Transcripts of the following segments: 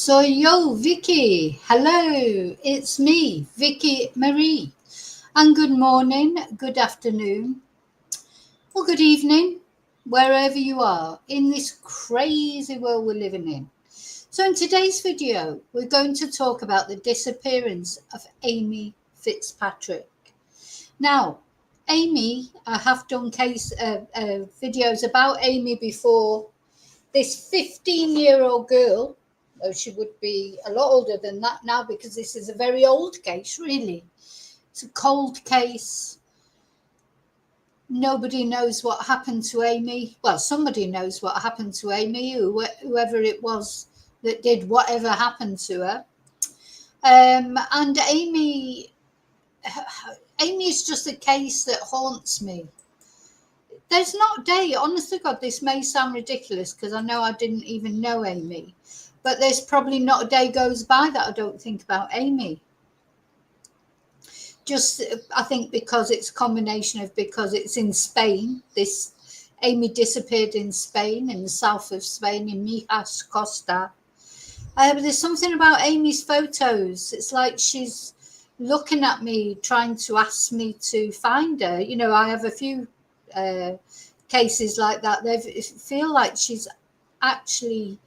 Soy yo, Vicky. Hello, it's me, Vicky Marie. And good morning, good afternoon, or good evening, wherever you are in this crazy world we're living in. So in today's video, we're going to talk about the disappearance of Amy Fitzpatrick. Now, Amy, I have done videos about Amy before. This 15-year-old girl, though she would be a lot older than that now because this is a very old case, really. It's a cold case. Nobody knows what happened to Amy. Well, somebody knows what happened to Amy, whoever it was that did whatever happened to her. And Amy is just a case that haunts me. There's not a day, honest to God, this may sound ridiculous because I know I didn't even know Amy, but there's probably not a day goes by that I don't think about Amy. Just, I think because it's a combination of because it's in Spain. This Amy disappeared in Spain, in the south of Spain, in Mijas Costa. But there's something about Amy's photos. It's like she's looking at me, trying to ask me to find her. You know, I have a few cases like that. They feel like she's actually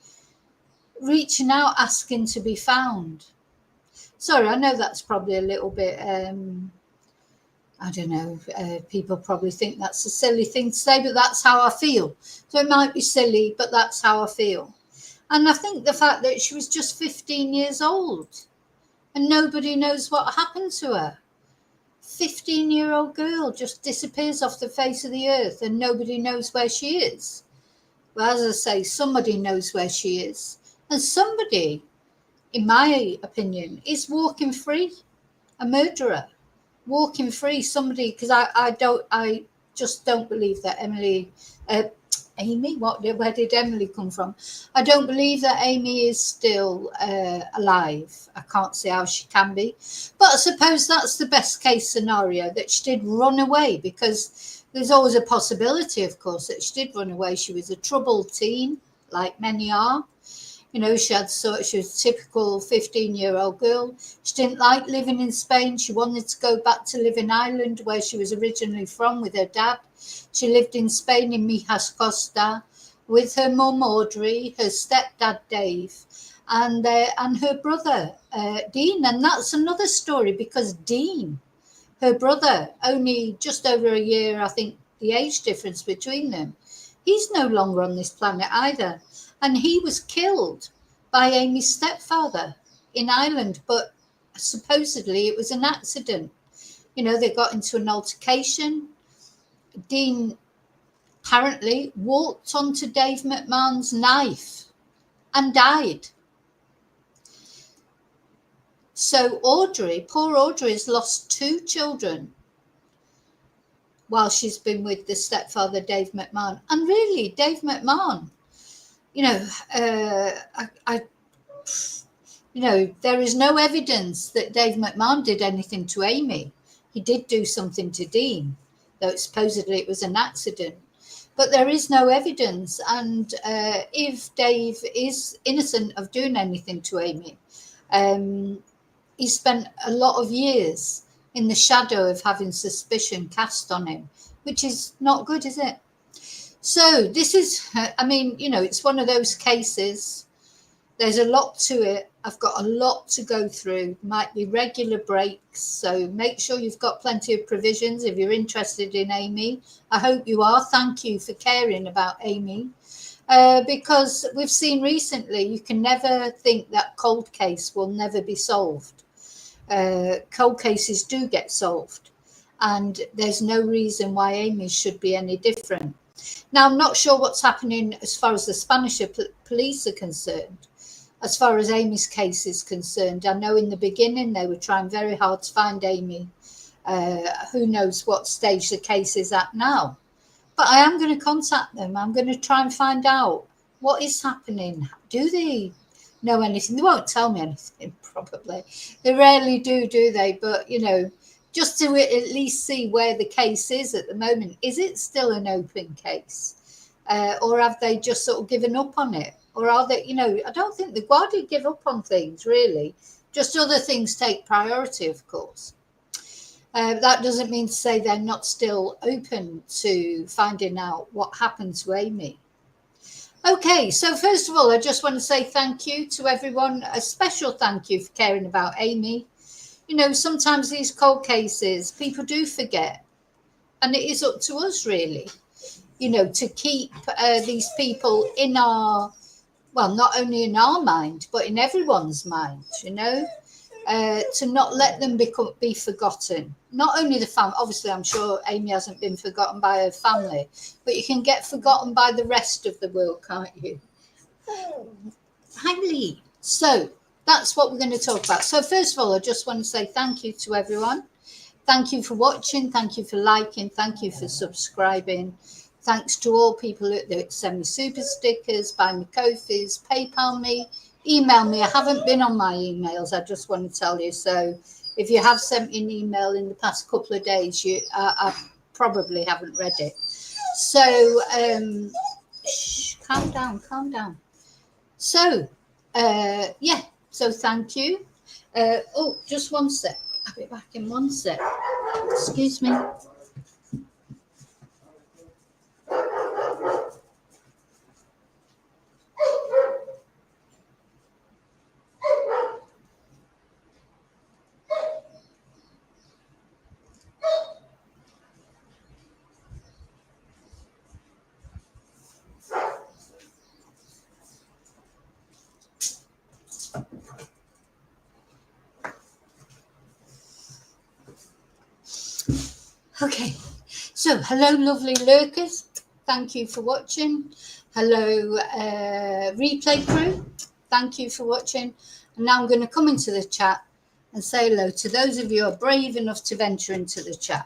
reaching out, asking to be found. Sorry, I know that's probably a little bit, I don't know, people probably think that's a silly thing to say, but that's how I feel. So it might be silly, but that's how I feel. And I think the fact that she was just 15 years old and nobody knows what happened to her. 15-year-old girl just disappears off the face of the earth and nobody knows where she is. Well, as I say, somebody knows where she is. And somebody, in my opinion, is walking free. A murderer. Walking free. Somebody, because I just don't believe that Amy, where did Emily come from? I don't believe that Amy is still alive. I can't see how she can be. But I suppose that's the best case scenario, that she did run away, because there's always a possibility, of course, that she did run away. She was a troubled teen, like many are. You know, she was a typical 15-year-old girl. She didn't like living in Spain. She wanted to go back to live in Ireland, where she was originally from, with her dad. She lived in Spain, in Mijas Costa, with her mum Audrey, her stepdad Dave, and her brother Dean. And that's another story, because Dean, her brother, only just over a year, I think, the age difference between them, he's no longer on this planet either. And he was killed by Amy's stepfather in Ireland, but supposedly it was an accident. You know, they got into an altercation. Dean apparently walked onto Dave McMahon's knife and died. So Audrey, poor Audrey, has lost 2 children while she's been with the stepfather, Dave McMahon. And really, Dave McMahon, you know, there is no evidence that Dave McMahon did anything to Amy. He did do something to Dean, though supposedly it was an accident. But there is no evidence. And if Dave is innocent of doing anything to Amy, he spent a lot of years in the shadow of having suspicion cast on him, which is not good, is it? So this is, I mean, you know, it's one of those cases. There's a lot to it. I've got a lot to go through. Might be regular breaks. So make sure you've got plenty of provisions if you're interested in Amy. I hope you are. Thank you for caring about Amy. Because we've seen recently, you can never think that cold case will never be solved. Cold cases do get solved. And there's no reason why Amy should be any different. Now, I'm not sure what's happening as far as the Spanish police are concerned. As far as Amy's case is concerned, I know in the beginning they were trying very hard to find Amy. Who knows what stage the case is at now. But I am going to contact them. I'm going to try and find out what is happening. Do they know anything? They won't tell me anything, probably. They rarely do they? But, you know, just to at least see where the case is at the moment. Is it still an open case? Or have they just sort of given up on it? Or are they, I don't think the Guardia give up on things, really. Just other things take priority, of course. That doesn't mean to say they're not still open to finding out what happened to Amy. Okay, so first of all, I just want to say thank you to everyone. A special thank you for caring about Amy. Sometimes these cold cases, people do forget. And it is up to us, really, to keep these people in our, well, not only in our mind, but in everyone's mind, to not let them be forgotten. Not only the family, obviously, I'm sure Amy hasn't been forgotten by her family, but you can get forgotten by the rest of the world, can't you? Hi, Lee. So that's what we're going to talk about. So first of all, I just want to say thank you to everyone. Thank you for watching. Thank you for liking. Thank you for subscribing. Thanks to all people that send me super stickers, buy me coffees, PayPal me, email me. I haven't been on my emails, I just want to tell you. So if you have sent me an email in the past couple of days, I probably haven't read it. So calm down. So yeah, so thank you. Oh, just one sec. I'll be back in one sec. Excuse me. Okay, so hello, lovely lurkers. Thank you for watching. Hello, replay crew. Thank you for watching. And now I'm going to come into the chat and say hello to those of you who are brave enough to venture into the chat.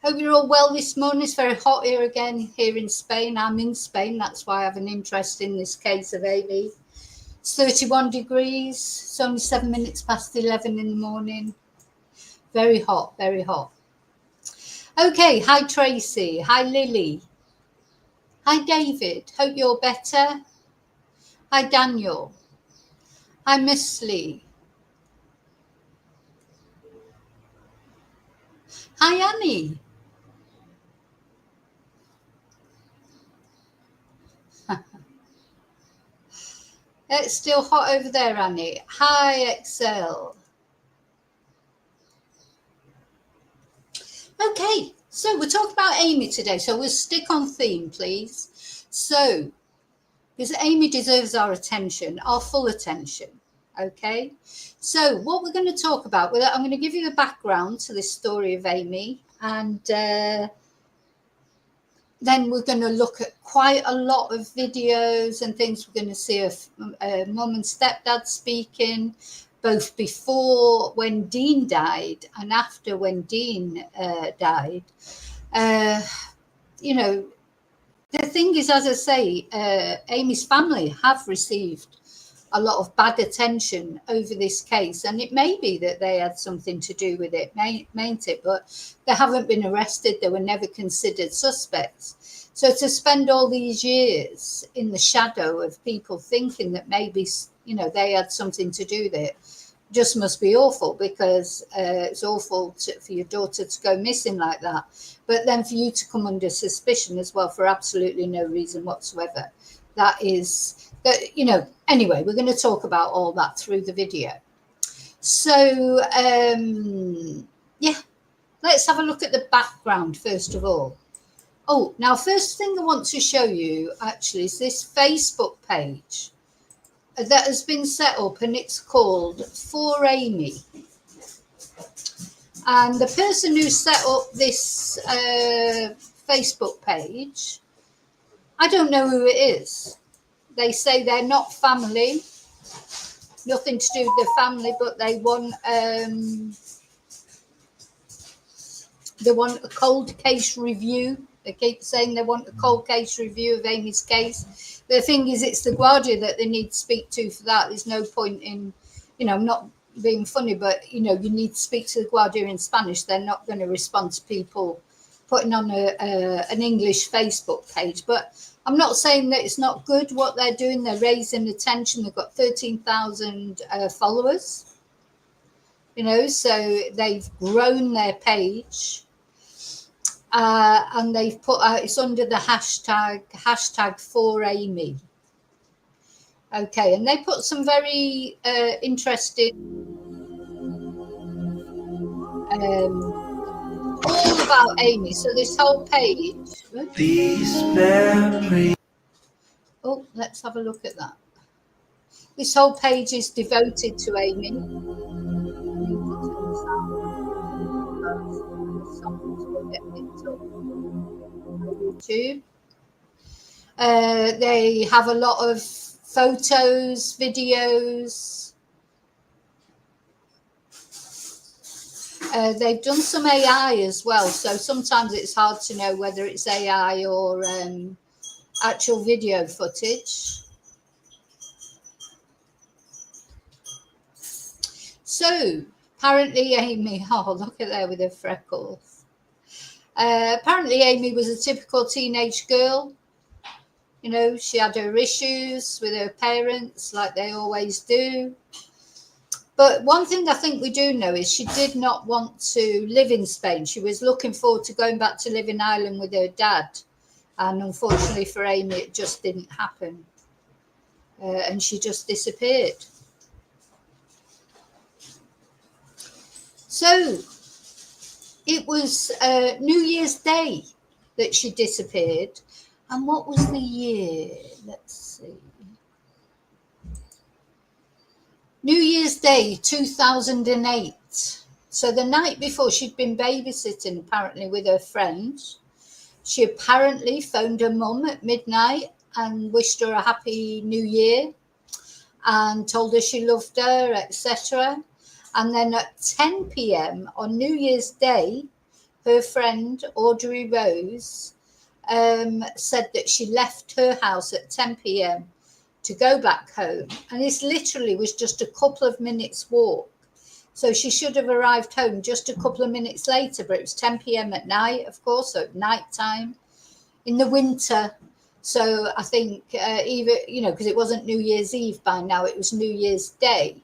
Hope you're all well this morning. It's very hot here again, here in Spain. I'm in Spain. That's why I have an interest in this case of Amy. It's 31 degrees. It's only 7 minutes past 11 in the morning. Very hot, very hot. Okay, hi Tracy, hi Lily, hi David, hope you're better. Hi Daniel, hi Miss Lee, hi Annie. It's still hot over there, Annie. Hi Excel. Okay, so we're talking about Amy today, so we'll stick on theme, please. So, because Amy deserves our attention, our full attention, okay? So what we're going to talk about, well, I'm going to give you a background to this story of Amy, and then we're going to look at quite a lot of videos and things. We're going to see a mum and stepdad speaking, both before when Dean died and after when Dean died. The thing is, as I say, Amy's family have received a lot of bad attention over this case, and it may be that they had something to do with it, mayn't it? But they haven't been arrested. They were never considered suspects. So to spend all these years in the shadow of people thinking that maybe, they had something to do with it, just must be awful, because it's awful for your daughter to go missing like that. But then for you to come under suspicion as well for absolutely no reason whatsoever. Anyway, we're going to talk about all that through the video. So, yeah, let's have a look at the background first of all. Oh, now, first thing I want to show you actually is this Facebook page that has been set up, and it's called For Amy. And the person who set up this Facebook page, I don't know who it is. They say they're not family, nothing to do with their family, but they want a cold case review. They keep saying they want a cold case review of Amy's case. The thing is, it's the Guardia that they need to speak to for that. There's no point in, I'm not being funny, but, you need to speak to the Guardia in Spanish. They're not going to respond to people putting on an English Facebook page. But I'm not saying that it's not good what they're doing. They're raising attention. They've got 13,000 followers, you know, so they've grown their page. And they've put out, it's under the hashtag for Amy. Okay, and they put some very interesting all about Amy. So this whole page. Oh, let's have a look at that. This whole page is devoted to Amy. YouTube. They have a lot of photos, videos. They've done some AI as well, so sometimes it's hard to know whether it's AI or actual video footage. So apparently Amy, oh, look at there with her freckles. Apparently Amy was a typical teenage girl. You know, she had her issues with her parents, like they always do. But one thing I think we do know is she did not want to live in Spain. She was looking forward to going back to live in Ireland with her dad. And unfortunately for Amy, it just didn't happen. And she just disappeared. So it was New Year's Day that she disappeared. And what was the year? Let's see. New Year's Day, 2008. So the night before, she'd been babysitting apparently with her friends. She apparently phoned her mum at midnight and wished her a happy new year and told her she loved her, etc. And then at 10 p.m. on New Year's Day, her friend Audrey Rose said that she left her house at 10 p.m. to go back home. And this literally was just a couple of minutes walk. So she should have arrived home just a couple of minutes later, but it was 10 p.m. at night, of course, so at night time in the winter. So I think even, you know, because it wasn't New Year's Eve by now, it was New Year's Day.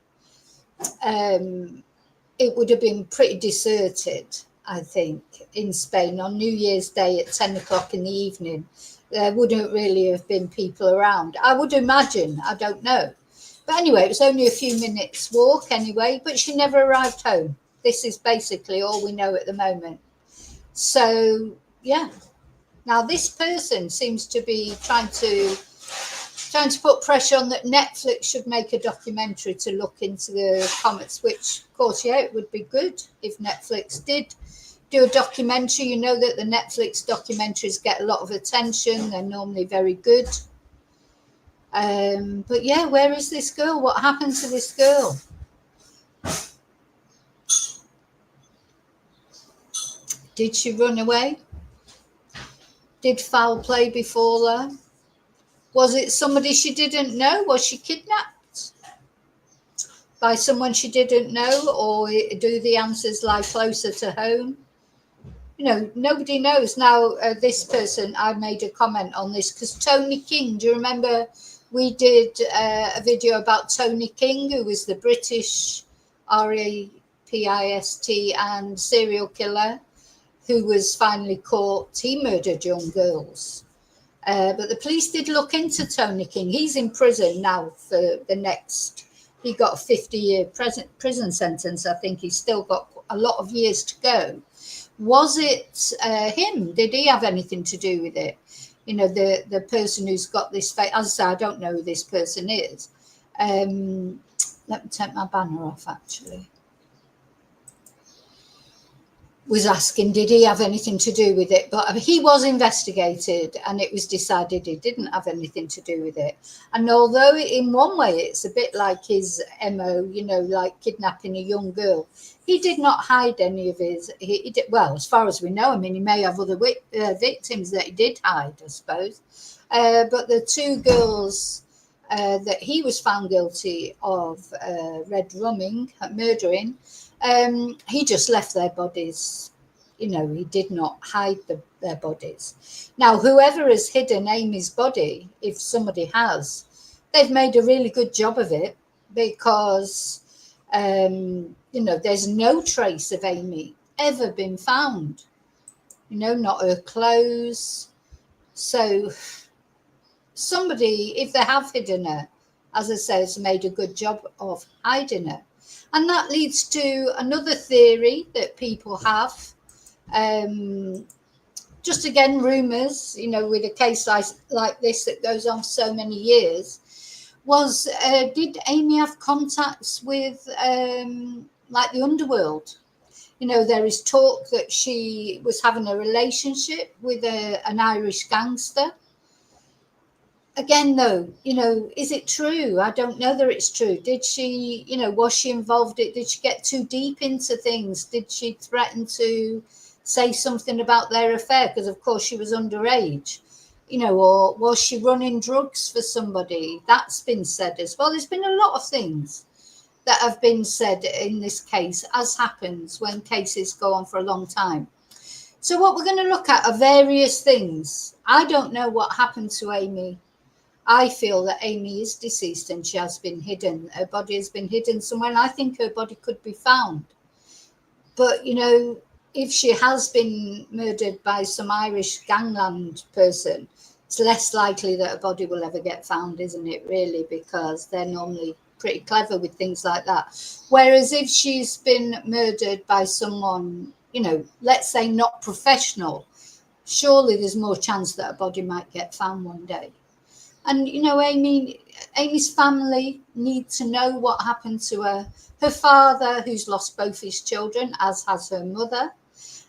It would have been pretty deserted, I think, in Spain on New Year's Day at 10 o'clock in the evening. There wouldn't really have been people around. I would imagine, I don't know. But anyway, it was only a few minutes walk anyway, but she never arrived home. This is basically all we know at the moment. So, yeah. Now, this person seems to be trying to put pressure on that Netflix should make a documentary to look into the comments, which, of course, yeah, it would be good if Netflix did do a documentary. You know that the Netflix documentaries get a lot of attention. They're normally very good. But yeah, where is this girl? What happened to this girl? Did she run away? Did foul play befall her? Was it somebody she didn't know? Was she kidnapped by someone she didn't know? Or do the answers lie closer to home? You know, nobody knows. Now, this person, I made a comment on this because Tony King, do you remember we did a video about Tony King, who was the British rapist and serial killer who was finally caught. He murdered young girls. But the police did look into Tony King. He's in prison now for the next, he got a 50-year prison sentence. I think he's still got a lot of years to go. Was it him? Did he have anything to do with it? You know, the person who's got this face. As I say, I don't know who this person is. Let me take my banner off, actually. Was asking, did he have anything to do with it? But he was investigated and it was decided he didn't have anything to do with it. And although in one way it's a bit like his MO, you know, like kidnapping a young girl, he did not hide any of his, he did, well, as far as we know, I mean, he may have other victims that he did hide, I suppose. But the two girls that he was found guilty of murdering, he just left their bodies he did not hide their bodies. Now, whoever has hidden Amy's body, if somebody has, they've made a really good job of it, because, there's no trace of Amy ever been found, not her clothes. So somebody, if they have hidden her, as I say, has made a good job of hiding her. And that leads to another theory that people have. Just again, rumours, with a case like this that goes on for so many years, was did Amy have contacts with like the underworld? There is talk that she was having a relationship with an Irish gangster. Again, though, is it true? I don't know that it's true. Did she, was she involved? Did she get too deep into things? Did she threaten to say something about their affair? Because, of course, she was underage. Or was she running drugs for somebody? That's been said as well. There's been a lot of things that have been said in this case, as happens when cases go on for a long time. So what we're going to look at are various things. I don't know what happened to Amy. I feel that Amy is deceased and she has been hidden. Her body has been hidden somewhere, and I think her body could be found. But, if she has been murdered by some Irish gangland person, it's less likely that her body will ever get found, isn't it, really? Because they're normally pretty clever with things like that. Whereas if she's been murdered by someone, let's say not professional, surely there's more chance that her body might get found one day. And, Amy's family need to know what happened to her. Her father, who's lost both his children, as has her mother.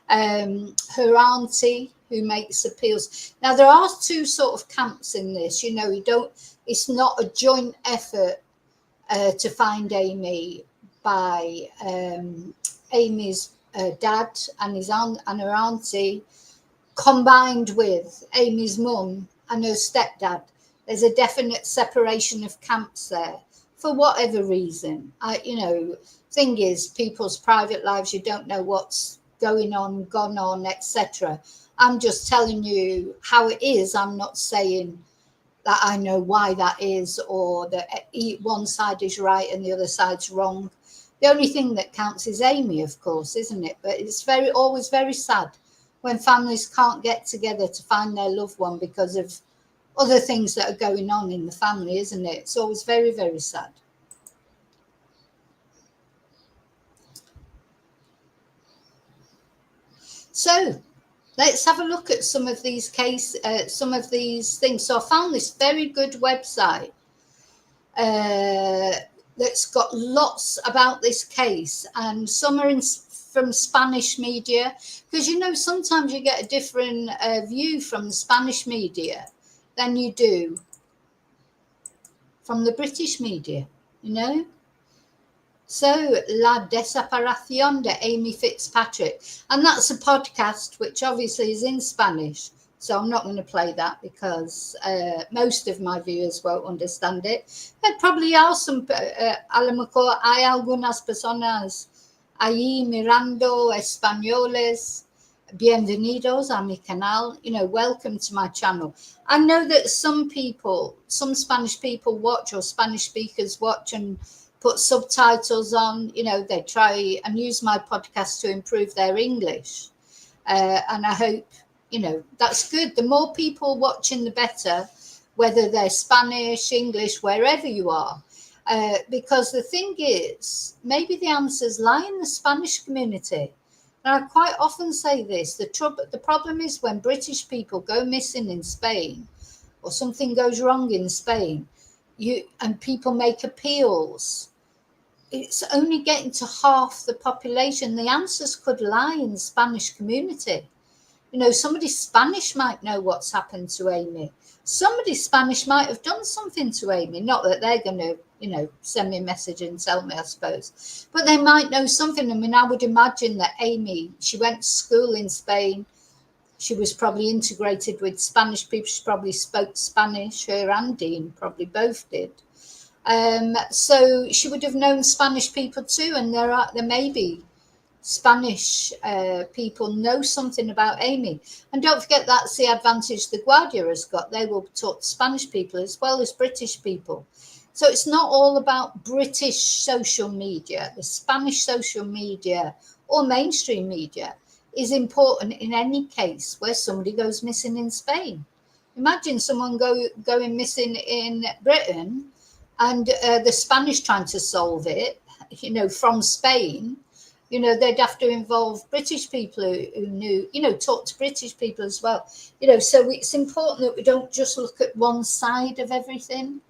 Her auntie, who makes appeals. Now, there are two sort of camps in this. It's not a joint effort to find Amy by Amy's dad and his aunt and her auntie, combined with Amy's mum and her stepdad. There's a definite separation of camps there for whatever reason. Thing is, people's private lives, you don't know what's going on, gone on, etc. I'm just telling you how it is. I'm not saying that I know why that is, or that one side is right and the other side's wrong. The only thing that counts is Amy, of course, isn't it? But it's always very sad when families can't get together to find their loved one because of other things that are going on in the family, isn't it? It's always very, very sad. So let's have a look at some of these things. So I found this very good website that's got lots about this case, and some are from Spanish media, because sometimes you get a different view from the Spanish media than you do from the British media, So, La Desaparición de Amy Fitzpatrick. And that's a podcast, which obviously is in Spanish. So I'm not going to play that because most of my viewers won't understand it. There probably are some, a lo mejor hay algunas personas ahí mirando españoles. Bienvenidos a mi canal, welcome to my channel. I know that some Spanish people watch, or Spanish speakers watch and put subtitles on, they try and use my podcast to improve their English. And I hope, that's good. The more people watching, the better, whether they're Spanish, English, wherever you are. Because the thing is, maybe the answers lie in the Spanish community. And I quite often say this, the problem is when British people go missing in Spain, or something goes wrong in Spain, and people make appeals, it's only getting to half the population. The answers could lie in the Spanish community. Somebody Spanish might know what's happened to Amy. Somebody Spanish might have done something to Amy. Not that they're going to, send me a message and tell me, I suppose. But they might know something. I would imagine that Amy, she went to school in Spain. She was probably integrated with Spanish people. She probably spoke Spanish. Her and Dean probably both did. So she would have known Spanish people too. And there may be Spanish people know something about Amy. And don't forget, that's the advantage the Guardia has got. They will talk to Spanish people as well as British people. So it's not all about British social media. The Spanish social media or mainstream media is important in any case where somebody goes missing in Spain. Imagine someone going missing in Britain and the Spanish trying to solve it, from Spain. They'd have to involve British people who knew, talk to British people as well. So it's important that we don't just look at one side of everything.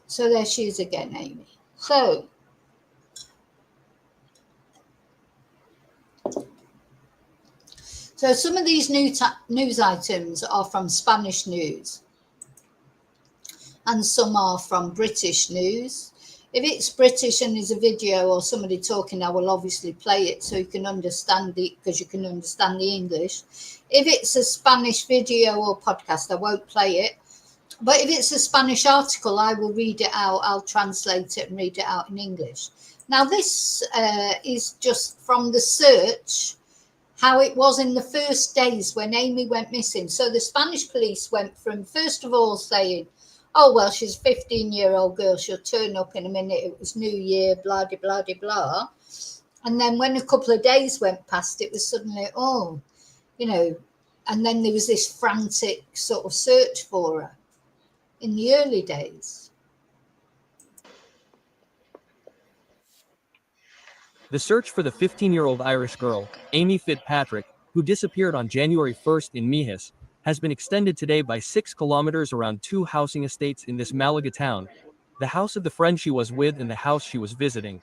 So there she is again, Amy. So some of these news items are from Spanish news and some are from British news. If it's British and there's a video or somebody talking, I will obviously play it so you can understand because you can understand the English. If it's a Spanish video or podcast, I won't play it. But if it's a Spanish article, I will read it out. I'll translate it and read it out in English. Now, this is just from the search, how it was in the first days when Amy went missing. So the Spanish police went from, first of all, saying, oh, well, she's a 15-year-old girl. She'll turn up in a minute. It was New Year, blah, de, blah, de, blah. And then when a couple of days went past, it was suddenly, and then there was this frantic sort of search for her in the early days. The search for the 15-year-old Irish girl, Amy Fitzpatrick, who disappeared on January 1st in Mijas, has been extended today by 6 kilometers around 2 housing estates in this Málaga town, the house of the friend she was with and the house she was visiting.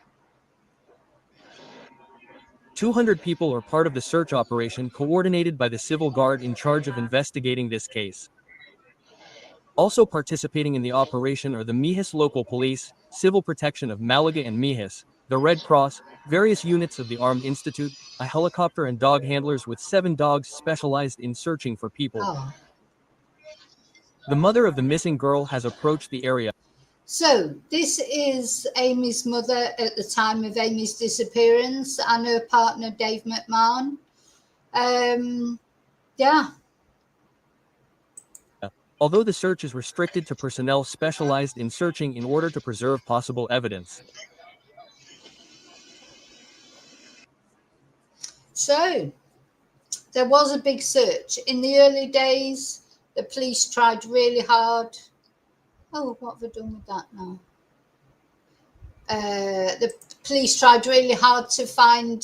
200 people are part of the search operation coordinated by the Civil Guard in charge of investigating this case. Also participating in the operation are the Mijas local police, Civil Protection of Málaga and Mijas, the Red Cross, various units of the Armed Institute, a helicopter and dog handlers with 7 dogs specialized in searching for people. Oh. The mother of the missing girl has approached the area. So this is Amy's mother at the time of Amy's disappearance and her partner, Dave McMahon. Yeah. Although the search is restricted to personnel specialized in searching in order to preserve possible evidence. So there was a big search. In the early days, the police tried really hard. Oh, what have I done with that now? The police tried really hard to find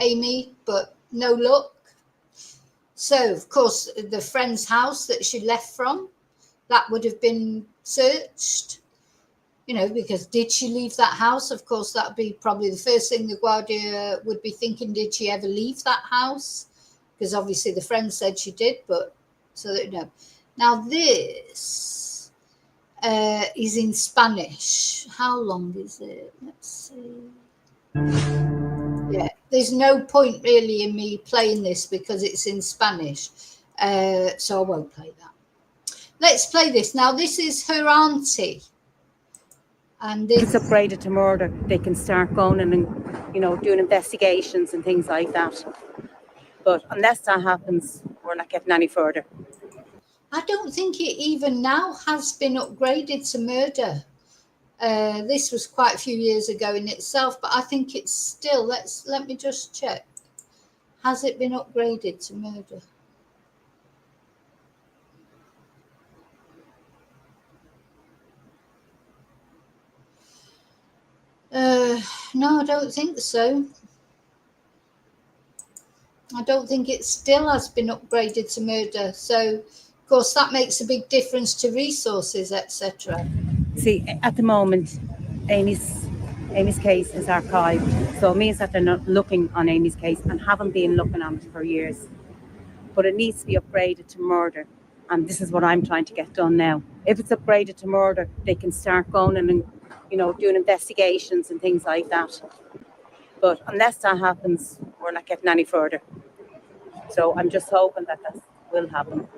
Amy, but no luck. So, of course, the friend's house that she left from, that would have been searched, because did she leave that house? Of course, that would be probably the first thing the Guardia would be thinking, did she ever leave that house? Because obviously the friend said she did, but so that Now this is in Spanish. How long is it? Let's see. Yeah, there's no point really in me playing this because it's in Spanish, so I won't play that. Let's play this. Now, this is her auntie. And if it's upgraded to murder, they can start going and, doing investigations and things like that. But unless that happens, we're not getting any further. I don't think it even now has been upgraded to murder. This was quite a few years ago in itself, but I think it's still, let me just check. Has it been upgraded to murder? No, I don't think so. I don't think it still has been upgraded to murder. So, of course, that makes a big difference to resources, etc. See, at the moment, Amy's case is archived. So it means that they're not looking on Amy's case and haven't been looking on it for years. But it needs to be upgraded to murder. And this is what I'm trying to get done now. If it's upgraded to murder, they can start going and, doing investigations and things like that. But unless that happens, we're not getting any further. So I'm just hoping that will happen.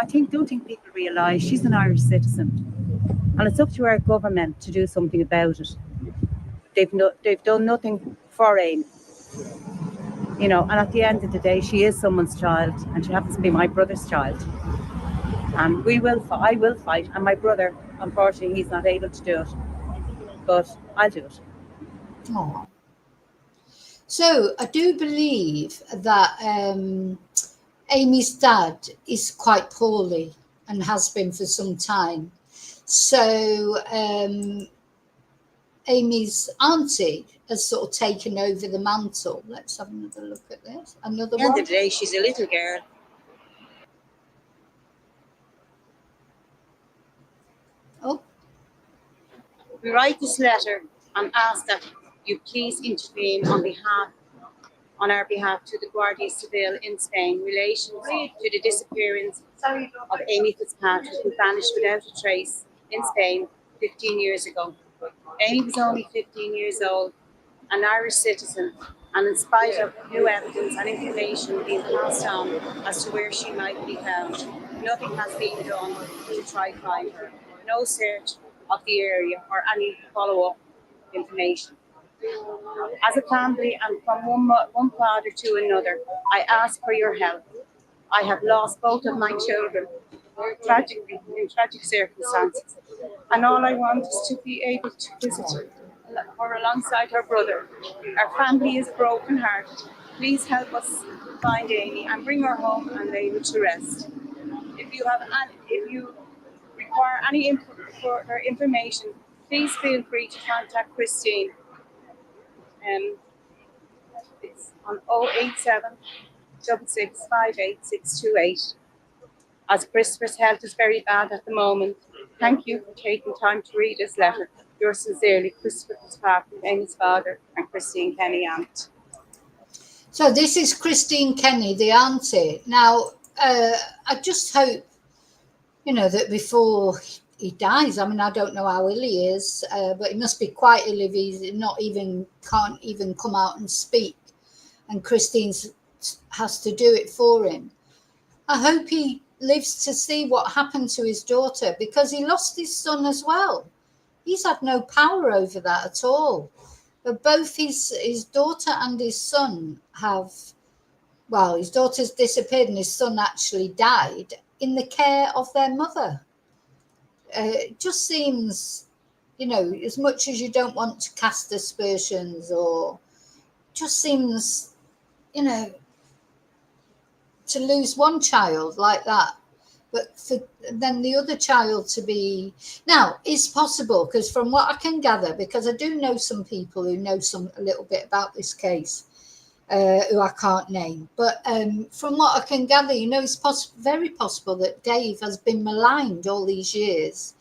I don't think people realise she's an Irish citizen. And it's up to our government to do something about it. they've done nothing for Amy. You know, and at the end of the day, she is someone's child, and she happens to be my brother's child. And I will fight. And my brother, unfortunately, he's not able to do it, but I'll do it. Oh. So I do believe that Amy's dad is quite poorly and has been for some time. So Amy's auntie has sort of taken over the mantle. Let's have another look at this. Another At the end one. of the day, she's a little girl. Oh, We write this letter and ask that you please intervene on our behalf to the Guardia Civil in Spain in relation to the disappearance of Amy Fitzpatrick, who vanished without a trace in Spain 15 years ago. Amy was only 15 years old, an Irish citizen, and in spite of new evidence and information being passed on as to where she might be found, nothing has been done to try to find her. No search of the area or any follow-up information. As a family and from one father to another, I ask for your help. I have lost both of my children tragically in tragic circumstances, and all I want is to be able to visit her alongside her brother. Our family is broken-hearted. Please help us find Amy and bring her home and lay her to rest. If you require any further information, please feel free to contact Christine. It's on 087 6658 628. As Christopher's health is very bad at the moment, thank you for taking time to read this letter. Yours sincerely, Christopher Fitzpatrick, Amy's father, and Christine Kenny, aunt. so this is Christine Kenny, the auntie. Now, I just hope, that before he dies, I mean, I don't know how ill he is, but he must be quite ill if he's can't even come out and speak, and Christine has to do it for him. I hope he lives to see what happened to his daughter, because he lost his son as well. He's had no power over that at all. But both his daughter and his son his daughter's disappeared and his son actually died in the care of their mother. It just seems, as much as you don't want to cast aspersions, or just seems, to lose one child like that, but for then the other child to be, now it's possible, because from what I can gather, because I do know some people who know a little bit about this case, who I can't name, but from what I can gather, it's very possible that Dave has been maligned all these years,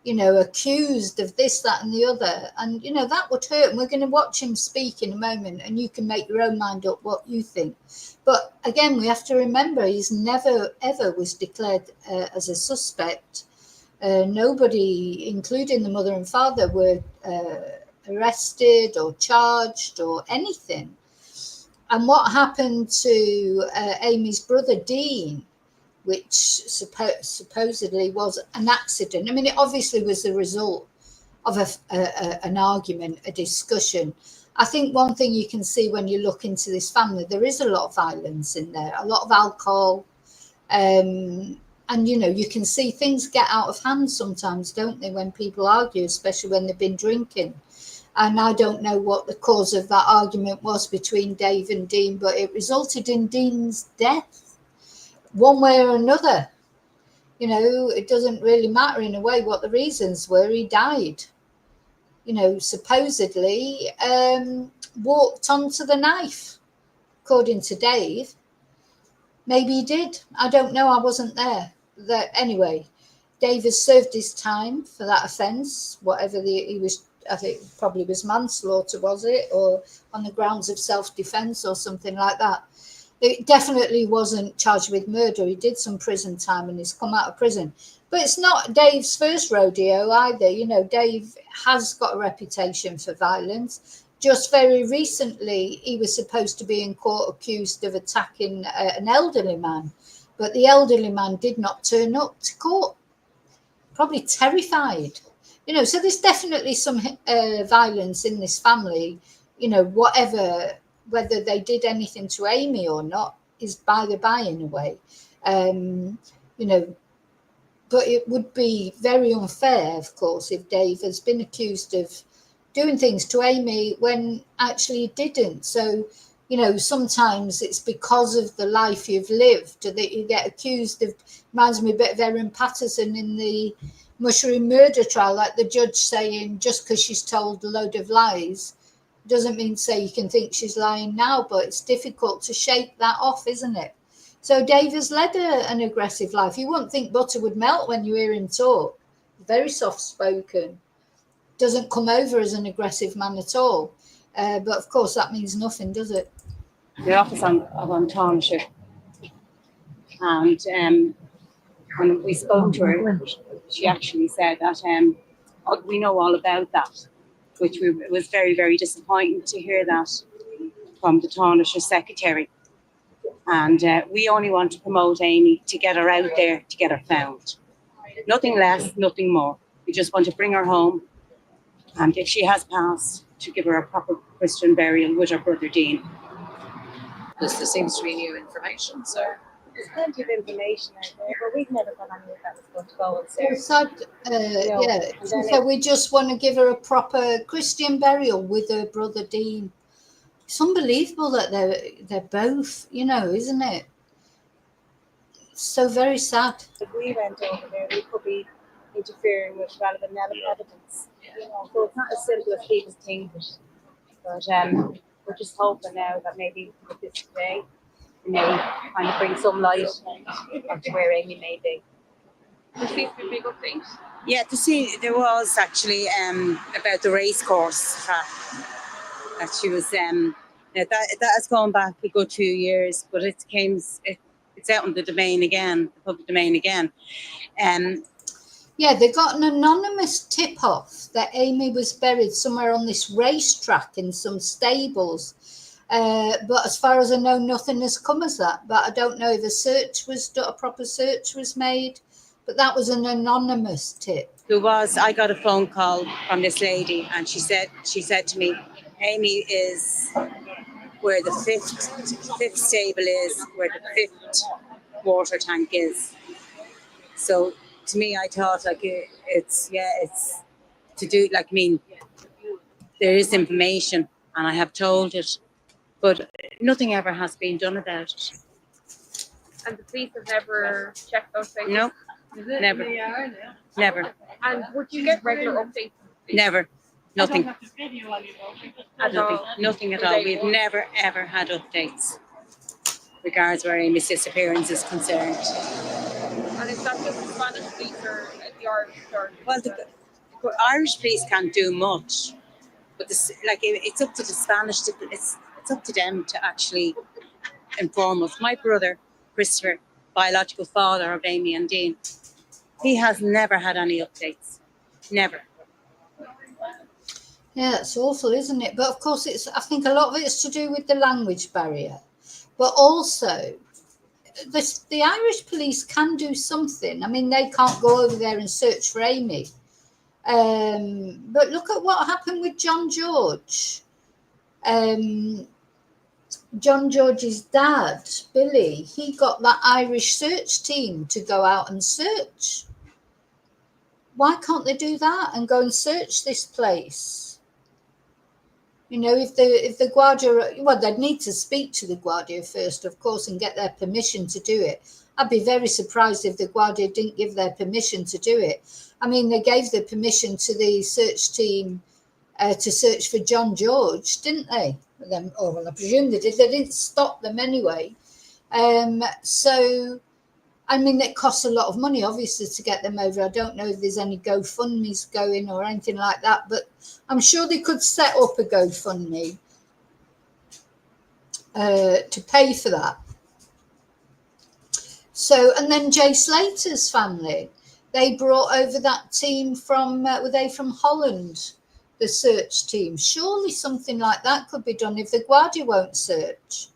accused of this, that, and the other, and that would hurt. And we're going to watch him speak in a moment, and you can make your own mind up what you think. But again, we have to remember he's never ever was declared as a suspect. Nobody, including the mother and father, were arrested or charged or anything. And what happened to Amy's brother Dean, which supposedly was an accident. I mean, it obviously was the result of an argument, a discussion. I think one thing you can see when you look into this family, there is a lot of violence in there, a lot of alcohol. And, you can see things get out of hand sometimes, don't they, when people argue, especially when they've been drinking. And I don't know what the cause of that argument was between Dave and Dean, but it resulted in Dean's death, one way or another. It doesn't really matter in a way what the reasons were. He died, supposedly walked onto the knife, according to Dave. Maybe he did. I don't know. I wasn't there. Anyway, Dave has served his time for that offence, whatever he was. I think probably was manslaughter, was it? Or on the grounds of self-defence or something like that. It definitely wasn't charged with murder. He did some prison time and he's come out of prison. But it's not Dave's first rodeo either. Dave has got a reputation for violence. Just very recently, he was supposed to be in court accused of attacking an elderly man. But the elderly man did not turn up to court. Probably terrified. You know, so there's definitely some violence in this family. You know, whether they did anything to Amy or not is by the by in a way. You know, but it would be very unfair, of course, if Dave has been accused of doing things to Amy when actually he didn't. So, you know, sometimes it's because of the life you've lived that you get accused of. Reminds me a bit of Erin Patterson in the mushroom murder trial, like the judge saying just because she's told a load of lies doesn't mean to say you can think she's lying now, but it's difficult to shake that off, isn't it? So Dave has led an aggressive life. You wouldn't think butter would melt when you hear him talk. Very soft-spoken. Doesn't come over as an aggressive man at all. But of course, that means nothing, does it? The office of Township, and when we spoke to her, she actually said that we know all about that, which was very, very disappointing to hear that from the Taoiseach secretary. And we only want to promote Amy to get her out there, to get her found. Nothing less, nothing more. We just want to bring her home. And if she has passed, to give her a proper Christian burial with her brother Dean. Because there seems to be new information, so. There's plenty of information out there, but we've never got any of that was going to go and say. So we just want to give her a proper Christian burial with her brother Dean. It's unbelievable that they're both, you know, isn't it? So very sad. If we went over there, we could be interfering with relevant evidence. You know, so it's not as simple as people think it. But we're just hoping now that maybe with this today, we may kind of bring some light onto where Amy may be. There seems to be a big update. Yeah, there was actually about the race course track that she was. That has gone back a good 2 years, but it's out in the domain again, the public domain again. Yeah, they got an anonymous tip-off that Amy was buried somewhere on this racetrack in some stables. But as far as I know, nothing has come as that. But I don't know if a proper search was made. But that was an anonymous tip. I got a phone call from this lady, and she said to me, Amy is where the fifth stable is, where the fifth water tank is. So to me, I thought like it's to do, like, I mean, there is information and I have told it, but nothing ever has been done about it. And the police have never checked those things? No, never. Never. And would you get regular updates? Never. Nothing. Nothing at all. We've never ever had updates regards where Amy's disappearance is concerned. And is that just the Spanish police or the Irish? Well, the Irish police can't do much, but it's up to the Spanish. It's up to them to actually inform us. My brother, Christopher, biological father of Amy and Dean, he has never had any updates. Never. Yeah, it's awful, isn't it? But of course, I think a lot of it's to do with the language barrier. But also, the Irish police can do something. I mean, they can't go over there and search for Amy. But look at what happened with John George. John George's dad, Billy, he got that Irish search team to go out and search. Why can't they do that and go and search this place? You know, if the Guardia, well, they'd need to speak to the Guardia first, of course, and get their permission to do it. I'd be very surprised if the Guardia didn't give their permission to do it. I mean, they gave the permission to the search team to search for John George, didn't they? Well, I presume they did. They didn't stop them anyway. So, I mean, it costs a lot of money, obviously, to get them over. I don't know if there's any GoFundMes going or anything like that, but I'm sure they could set up a GoFundMe to pay for that. So, and then Jay Slater's family, they brought over that team from, were they from Holland, the search team? Surely something like that could be done if the Guardia won't search.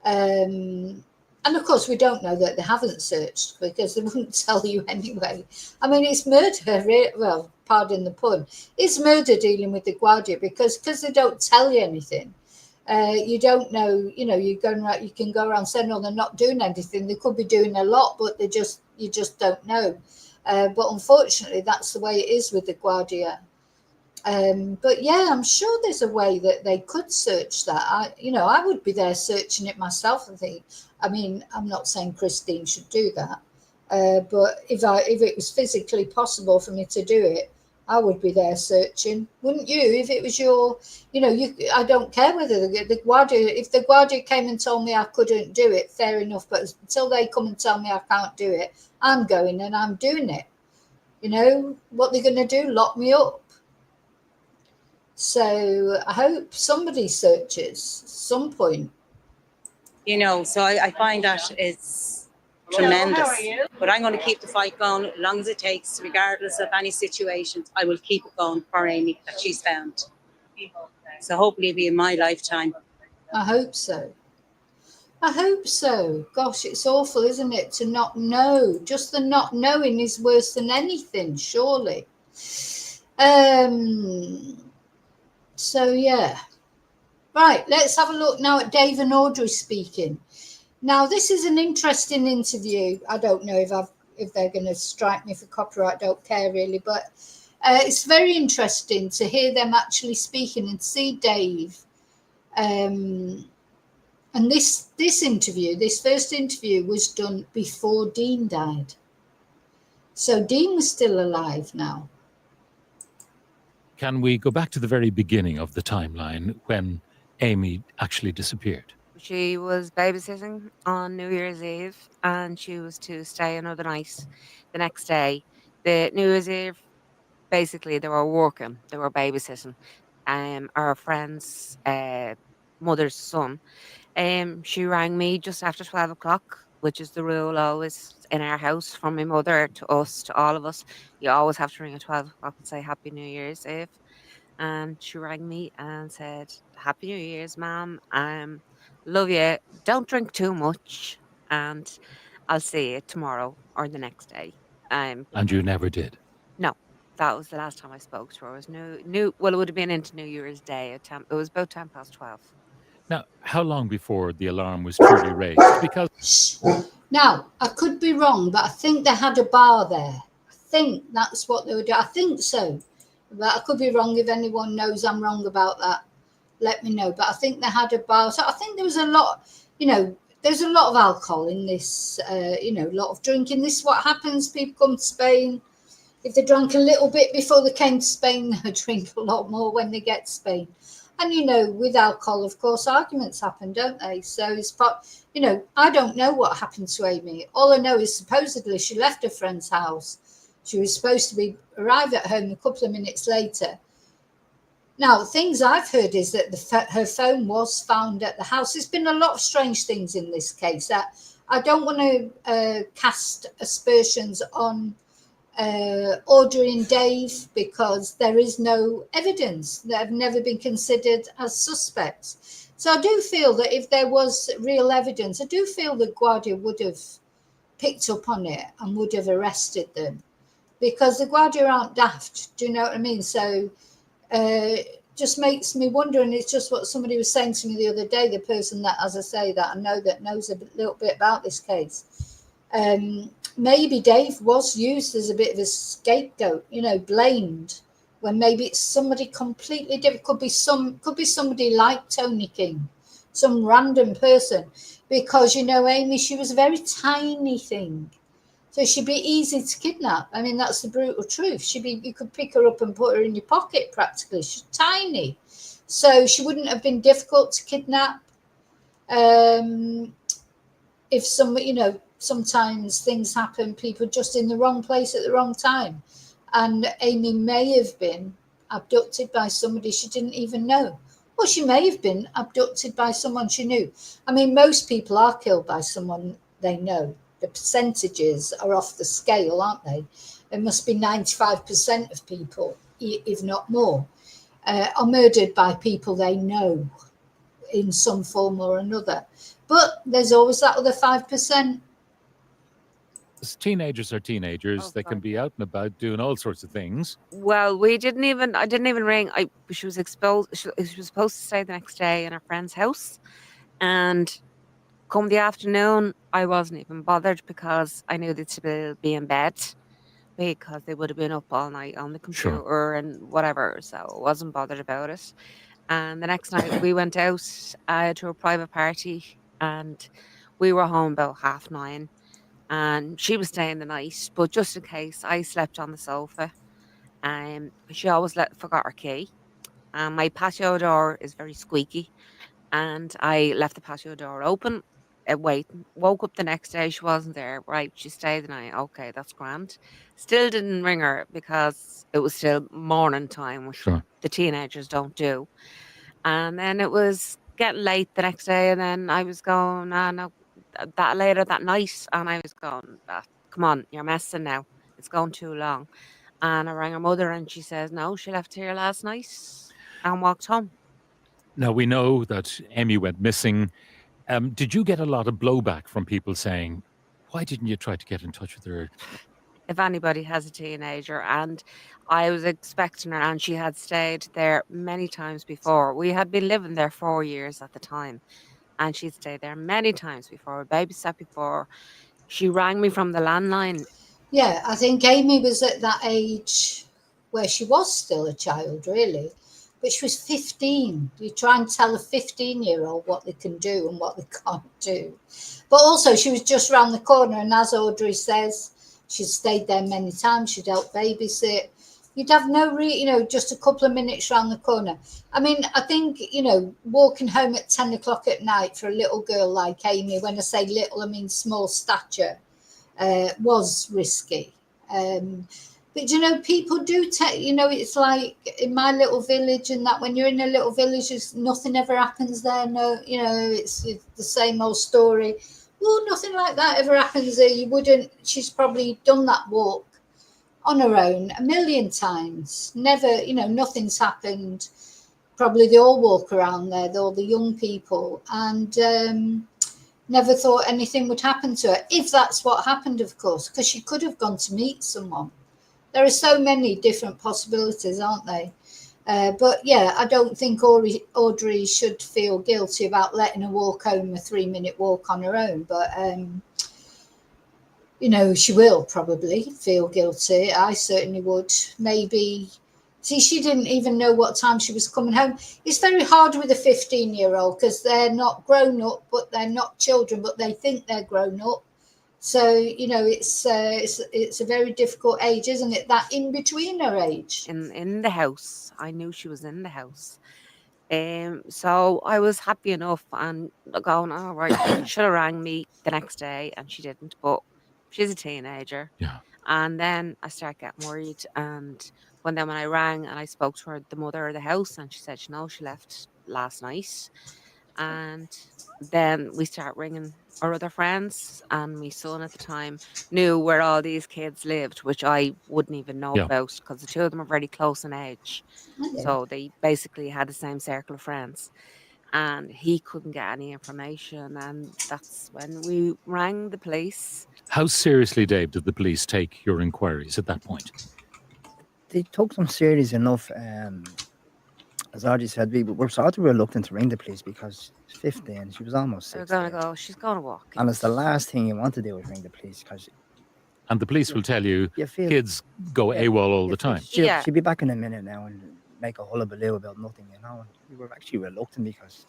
And And of course, we don't know that they haven't searched because they wouldn't tell you anyway. I mean, it's murder, well, pardon the pun. It's murder dealing with the Guardia because they don't tell you anything. You don't know, you can go around saying, no, they're not doing anything. They could be doing a lot, but you just don't know. But unfortunately, that's the way it is with the Guardia. But yeah, I'm sure there's a way that they could search that. I would be there searching it myself. I mean, I'm not saying Christine should do that, but if it was physically possible for me to do it, I would be there searching, wouldn't you? If it was I don't care whether the Guardia, if the Guardia came and told me I couldn't do it, fair enough. But until they come and tell me I can't do it, I'm going and I'm doing it. What they're going to do? Lock me up. So I hope somebody searches some point. So I find that it's tremendous. But I'm going to keep the fight going as long as it takes, regardless of any situations. I will keep it going for Amy that she's found. So hopefully it'll be in my lifetime. I hope so. Gosh, it's awful, isn't it, to not know? Just the not knowing is worse than anything, surely. So, yeah. Right, let's have a look now at Dave and Audrey speaking. Now, this is an interesting interview. I don't know if they're going to strike me for copyright. Don't care, really. But it's very interesting to hear them actually speaking and see Dave. And this first interview was done before Dean died. So Dean was still alive now. Can we go back to the very beginning of the timeline when Amy actually disappeared? She was babysitting on New Year's Eve and she was to stay another night the next day. The New Year's Eve, basically, they were working, they were babysitting. Our friend's mother's son. She rang me just after 12 o'clock, which is the rule always in our house, from my mother to us, to all of us. You always have to ring at 12 o'clock and say Happy New Year's Eve. And she rang me and said, Happy New Year's, ma'am. Love you. Don't drink too much. And I'll see you tomorrow or the next day. And you never did? No. That was the last time I spoke to her. It was well, it would have been into New Year's Day. It was about 12:10. Now, how long before the alarm was truly raised? Because now, I could be wrong, but I think they had a bar there. I think that's what they were doing. I think so. But I could be wrong. If anyone knows I'm wrong about that, let me know. But I think they had a bar. So I think there was a lot, there's a lot of alcohol in this, a lot of drinking. This is what happens. People come to Spain. If they drank a little bit before they came to Spain, they drink a lot more when they get to Spain. And, with alcohol, of course, arguments happen, don't they? So it's I don't know what happened to Amy. All I know is supposedly she left her friend's house. She was supposed to arrive at home a couple of minutes later. Now, things I've heard is that her phone was found at the house. There's been a lot of strange things in this case. I don't want to cast aspersions on Audrey and Dave because there is no evidence. They have never been considered as suspects. So I do feel that if there was real evidence, I do feel that Guardia would have picked up on it and would have arrested them. Because the Guardia aren't daft, do you know what I mean? So just makes me wonder, and it's just what somebody was saying to me the other day, the person that, as I say, that I know that knows a little bit about this case. Maybe Dave was used as a bit of a scapegoat, blamed, when maybe it's somebody completely different. Could be somebody like Tony King, some random person, because Amy, she was a very tiny thing. So she'd be easy to kidnap. I mean, that's the brutal truth. You could pick her up and put her in your pocket practically. She's tiny. So she wouldn't have been difficult to kidnap. If sometimes things happen, people just in the wrong place at the wrong time. And Amy may have been abducted by somebody she didn't even know. Or she may have been abducted by someone she knew. I mean, most people are killed by someone they know. The percentages are off the scale, aren't they? It must be 95% of people, if not more, are murdered by people they know in some form or another. But there's always that other 5%. Teenagers are teenagers. Oh, They can God, be out and about doing all sorts of things. Well, I didn't even ring. She was exposed. She was supposed to stay the next day in her friend's house, and come the afternoon, I wasn't even bothered because I knew they'd still be in bed because they would have been up all night on the Sure. computer and whatever. So I wasn't bothered about it. And the next night we went out to a private party, and we were home about 9:30. And she was staying the night, but just in case, I slept on the sofa. She always forgot her key. And my patio door is very squeaky, and I left the patio door open. Woke up the next day, she wasn't there. Right, she stayed the night. Okay, that's grand. Still didn't ring her because it was still morning time, which Sure. the teenagers don't do. And then it was getting late the next day, and then I was going, no, that later that night, and I was going, come on, you're messing now. It's going too long. And I rang her mother, and she says, no, she left here last night and walked home. Now, we know that Amy went missing. Did you get a lot of blowback from people saying, why didn't you try to get in touch with her? If anybody has a teenager, and I was expecting her, and she had stayed there many times before. We had been living there 4 years at the time, and she'd stayed there many times before, babysat before. She rang me from the landline. Yeah, I think Amy was at that age where she was still a child, really. But she was 15. You try and tell a 15-year-old what they can do and what they can't do. But also, she was just round the corner, and as Audrey says, she'd stayed there many times. She'd helped babysit. You'd have just a couple of minutes round the corner. I mean, I think, walking home at 10 o'clock at night for a little girl like Amy, when I say little, I mean small stature, was risky. But, people do it's like in my little village, and that when you're in a little village, nothing ever happens there. No, it's the same old story. Well, nothing like that ever happens there. She's probably done that walk on her own a million times. Never, nothing's happened. Probably they all walk around there, all the young people, and never thought anything would happen to her. If that's what happened, of course, because she could have gone to meet someone. There are so many different possibilities, aren't they? But yeah, I don't think Audrey should feel guilty about letting her walk home a 3-minute walk on her own. But, she will probably feel guilty. I certainly would. Maybe. See, she didn't even know what time she was coming home. It's very hard with a 15-year-old because they're not grown up, but they're not children, but they think they're grown up. So, it's a very difficult age, isn't it? That in between her age. In the house. I knew she was in the house. So I was happy enough and going, all right, should have rang me the next day, and she didn't, but she's a teenager. Yeah. And then I started getting worried, and when I rang and I spoke to her, the mother of the house, and she said, she left last night. And then we start ringing our other friends, and my son at the time knew where all these kids lived, which I wouldn't even know about because the two of them are very close in age. Yeah. So they basically had the same circle of friends, and he couldn't get any information. And that's when we rang the police. How seriously, Dave, did the police take your inquiries at that point? They took them serious enough. As Audrey said, we were sort of reluctant to ring the police because she's 15. She was almost 16. They're going to go, she's going to walk. And it's the last thing you want to do is ring the police because... And the police will tell you, kids go AWOL all the time. She'll be back in a minute now and make a hullabaloo about nothing, And we were actually reluctant because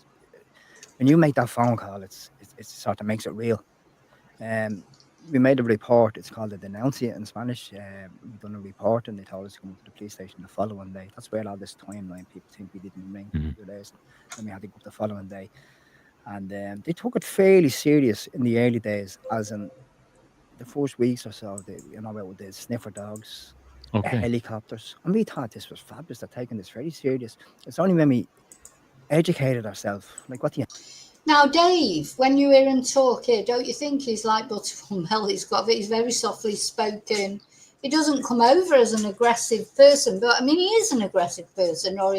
when you make that phone call, it sort of makes it real. We made a report. It's called a denuncia in Spanish. We've done a report, and they told us to come to the police station the following day. That's where all this timeline, people think we didn't ring 2 days. Then we had to go up the following day. And they took it fairly serious in the early days, as in the first weeks or so, with the sniffer dogs, helicopters. And we thought this was fabulous. They're taking this very serious. It's only when we educated ourselves. Like, what do you... Now, Dave, when you hear him talk here, don't you think he's like Butterful Mel? He's very softly spoken. He doesn't come over as an aggressive person, but I mean, he is an aggressive person, or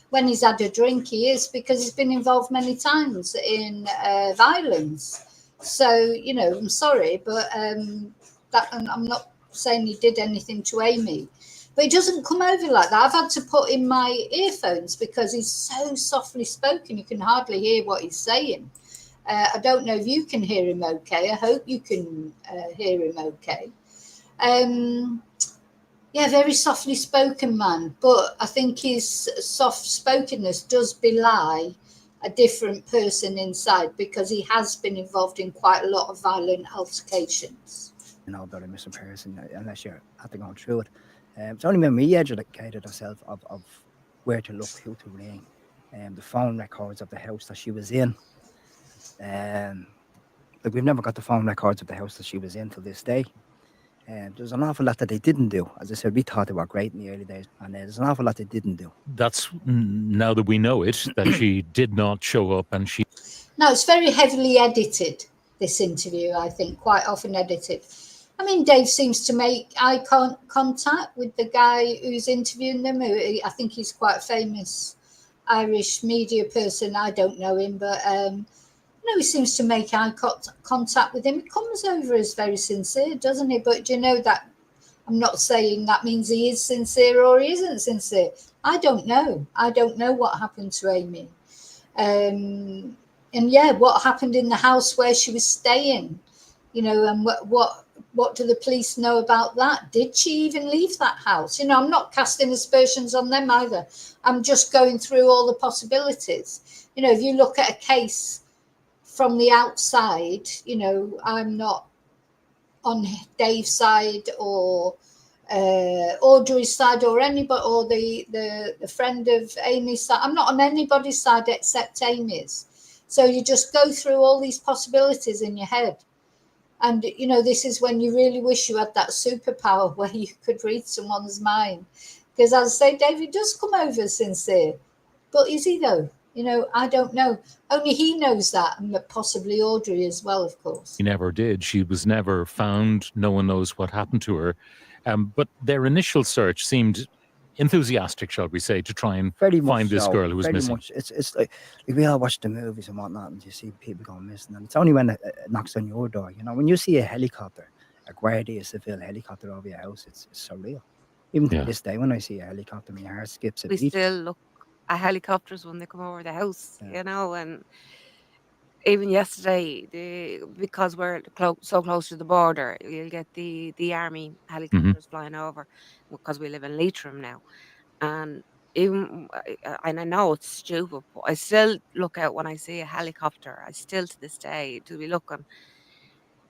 when he's had a drink, he is, because he's been involved many times in violence. So, you know, I'm sorry, but that, and I'm not saying he did anything to Amy, but he doesn't come over like that. I've had to put in my earphones because he's so softly spoken, you can hardly hear what he's saying. I don't know if you can hear him okay. I hope you can hear him okay. Yeah, very softly spoken man, but I think his soft spokenness does belie a different person inside, because he has been involved in quite a lot of violent altercations. You know about a missing person unless you're had to go through it. It's only when we educated ourselves of where to look, who to ring, the phone records of the house that she was in. Like, we've never got the phone records of the house that she was in till this day. There's an awful lot that they didn't do. As I said, we thought they were great in the early days, and there's an awful lot they didn't do. That's now that we know it, that she did not show up, and she... No, it's very heavily edited, this interview, I think, quite often edited. I mean, Dave seems to make eye contact with the guy who's interviewing them. I think he's quite a famous Irish media person. I don't know him, but you know, he seems to make eye contact with him. It comes over as very sincere, doesn't he? But do you know that I'm not saying that means he is sincere or he isn't sincere. I don't know. I don't know what happened to Amy. And yeah, what happened in the house where she was staying, you know, and what do the police know about that? Did she even leave that house? You know, I'm not casting aspersions on them either. I'm just going through all the possibilities. You know, if you look at a case from the outside, you know, I'm not on Dave's side or Audrey's side or anybody, or the friend of Amy's side. I'm not on anybody's side except Amy's. So you just go through all these possibilities in your head. And, you know, this is when you really wish you had that superpower where you could read someone's mind. Because as I say, David does come over sincere. But is he, though? You know, I don't know. Only he knows that, and possibly Audrey as well, of course. He never did. She was never found. No one knows what happened to her. But their initial search seemed enthusiastic, shall we say, to try and find this girl who was missing. Much. It's like we all watch the movies and whatnot, and you see people going missing, and it's only when it knocks on your door. You know, when you see a helicopter, a Guardia Civil helicopter over your house, it's surreal. Even to this day, when I see a helicopter, my heart skips a beat. We still look at helicopters when they come over the house, you know, and even yesterday, because we're so close to the border, you'll get the army helicopters flying over, because we live in Leitrim now. And even, and I know it's stupid, but I still look out when I see a helicopter. I still, to this day, do we looking,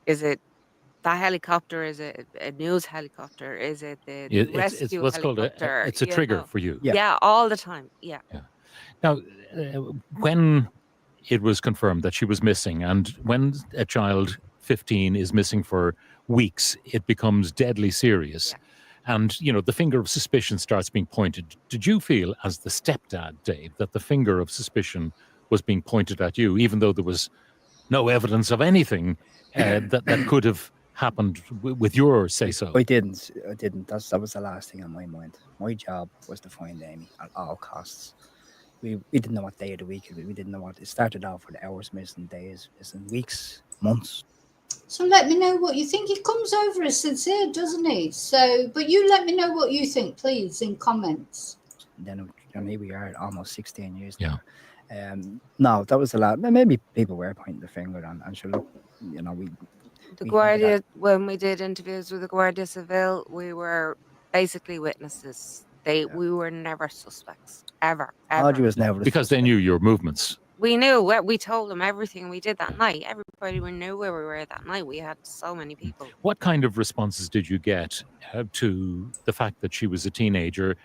is it that helicopter? Is it a news helicopter? Is it the rescue it's what's helicopter? called it's a trigger for you. Yeah, all the time. Yeah. Now, when it was confirmed that she was missing, and when a child 15 is missing for weeks, it becomes deadly serious. And, you know, the finger of suspicion starts being pointed. Did you feel, as the stepdad, Dave, that the finger of suspicion was being pointed at you, even though there was no evidence of anything that could have happened with your say-so? I didn't. That was the last thing on my mind. My job was to find Amy at all costs. We didn't know what day of the week it was. We didn't know what. It started off with hours missing, days missing, weeks, months. So let me know what you think. He comes over as sincere, doesn't he? So, but you let me know what you think, please, in comments. And then here we are, almost 16 years now. No, that was a lot. Maybe people were pointing the finger and sure, look, you know, the Guardia, when we did interviews with the Guardia Civil, we were basically witnesses. We were never suspects, ever. Audrey was never, because they knew your movements. We knew. We told them everything we did that night. Everybody knew where we were that night. We had so many people. What kind of responses did you get to the fact that she was a teenager?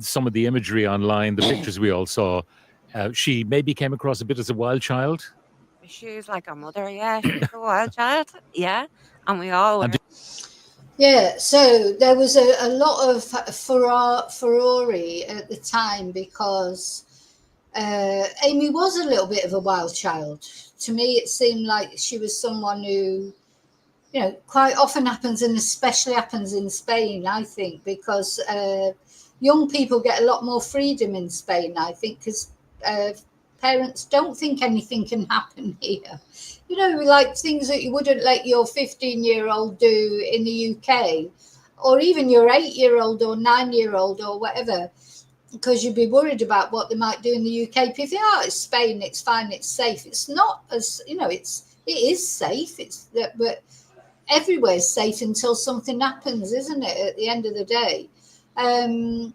Some of the imagery online, the pictures we all saw, she maybe came across a bit as a wild child. She was like our mother, yeah. She was a wild child, yeah. And we all were. Yeah, so there was a lot of furore at the time, because Amy was a little bit of a wild child. To me, it seemed like she was someone who, you know, quite often happens, and especially happens in Spain, I think, because young people get a lot more freedom in Spain, I think, because parents don't think anything can happen here. You know, like things that you wouldn't let your 15-year-old do in the UK, or even your 8-year-old or 9-year-old or whatever, because you'd be worried about what they might do in the UK. If you think, oh, it's Spain, it's fine, it's safe. It's not, as you know, it is safe. But everywhere's safe until something happens, isn't it? At the end of the day, and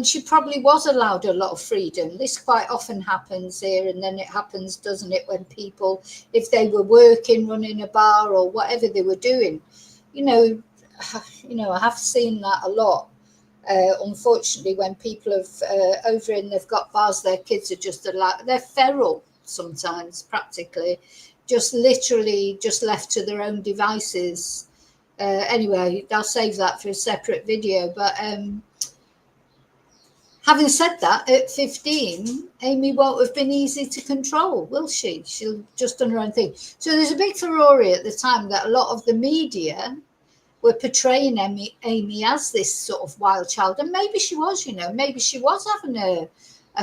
she probably was allowed a lot of freedom. This quite often happens here, and then it happens, doesn't it, when people, if they were working, running a bar or whatever they were doing, you know, I have seen that a lot. Unfortunately, when people have over and they've got bars, their kids are just allowed, they're feral sometimes, practically, just literally just left to their own devices. Anyway, I'll save that for a separate video. But having said that, at 15, Amy won't have been easy to control, will she? She'll just done her own thing. So there's a big furore at the time that a lot of the media were portraying Amy as this sort of wild child. And maybe she was, maybe she was having a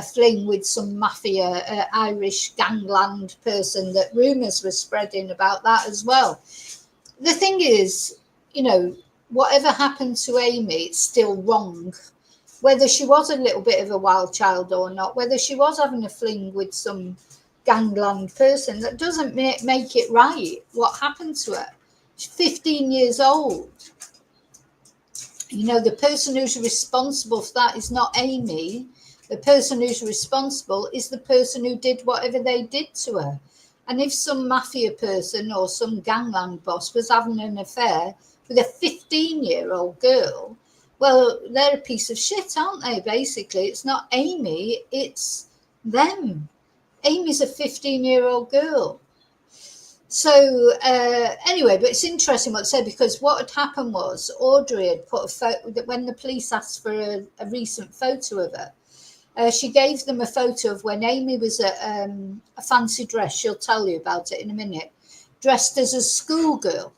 fling with some mafia Irish gangland person, that rumours were spreading about that as well. The thing is, whatever happened to Amy, it's still wrong. Whether she was a little bit of a wild child or not, whether she was having a fling with some gangland person, that doesn't make it right what happened to her. She's 15 years old. The person who's responsible for that is not Amy. The person who's responsible is the person who did whatever they did to her. And if some mafia person or some gangland boss was having an affair with a 15-year-old girl, well, they're a piece of shit, aren't they, basically? It's not Amy, it's them. Amy's a 15-year-old girl. So anyway, but it's interesting what it said, because what had happened was Audrey had put a photo, that when the police asked for a recent photo of her, she gave them a photo of when Amy was at a fancy dress. She'll tell you about it in a minute. Dressed as a schoolgirl,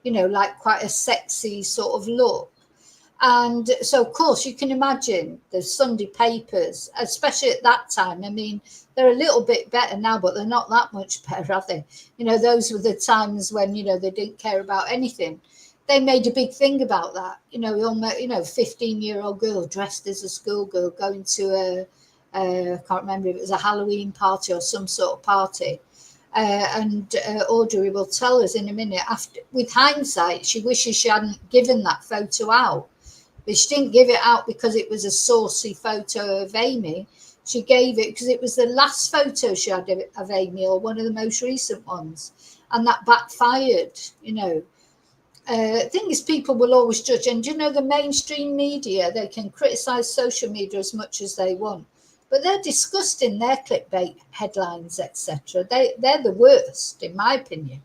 like quite a sexy sort of look. And so, of course, you can imagine the Sunday papers, especially at that time. I mean, they're a little bit better now, but they're not that much better, are they? Those were the times when, they didn't care about anything. They made a big thing about that. 15-year-old girl dressed as a schoolgirl going to I can't remember if it was a Halloween party or some sort of party. And Audrey will tell us in a minute, with hindsight, she wishes she hadn't given that photo out. But she didn't give it out because it was a saucy photo of Amy. She gave it because it was the last photo she had of Amy, or one of the most recent ones. And that backfired, thing is, people will always judge. And, the mainstream media, they can criticise social media as much as they want. But they're disgusting, their clickbait headlines, etc. They're the worst, in my opinion.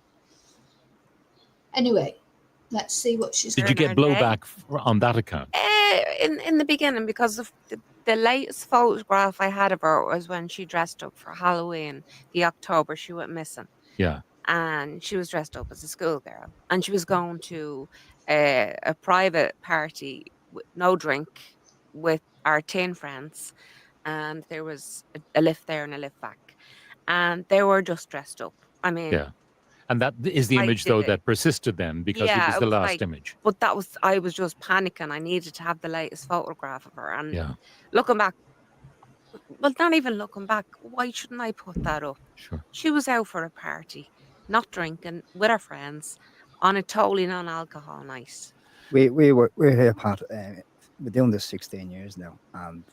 Anyway, let's see what she's Did you get blowback on that account? In the beginning, because of the latest photograph I had of her was when she dressed up for Halloween, the October she went missing. Yeah. And she was dressed up as a schoolgirl. And she was going to a private party with no drink with our teen friends. And there was a lift there and a lift back. And they were just dressed up. I mean... Yeah. And that is the image, though, that persisted then, because it was the last image. But I was just panicking. I needed to have the latest photograph of her. And looking back, well, not even looking back, why shouldn't I put that up? Sure. She was out for a party, not drinking, with her friends, on a totally non-alcohol night. We're here, Pat. We're doing this 16 years now, and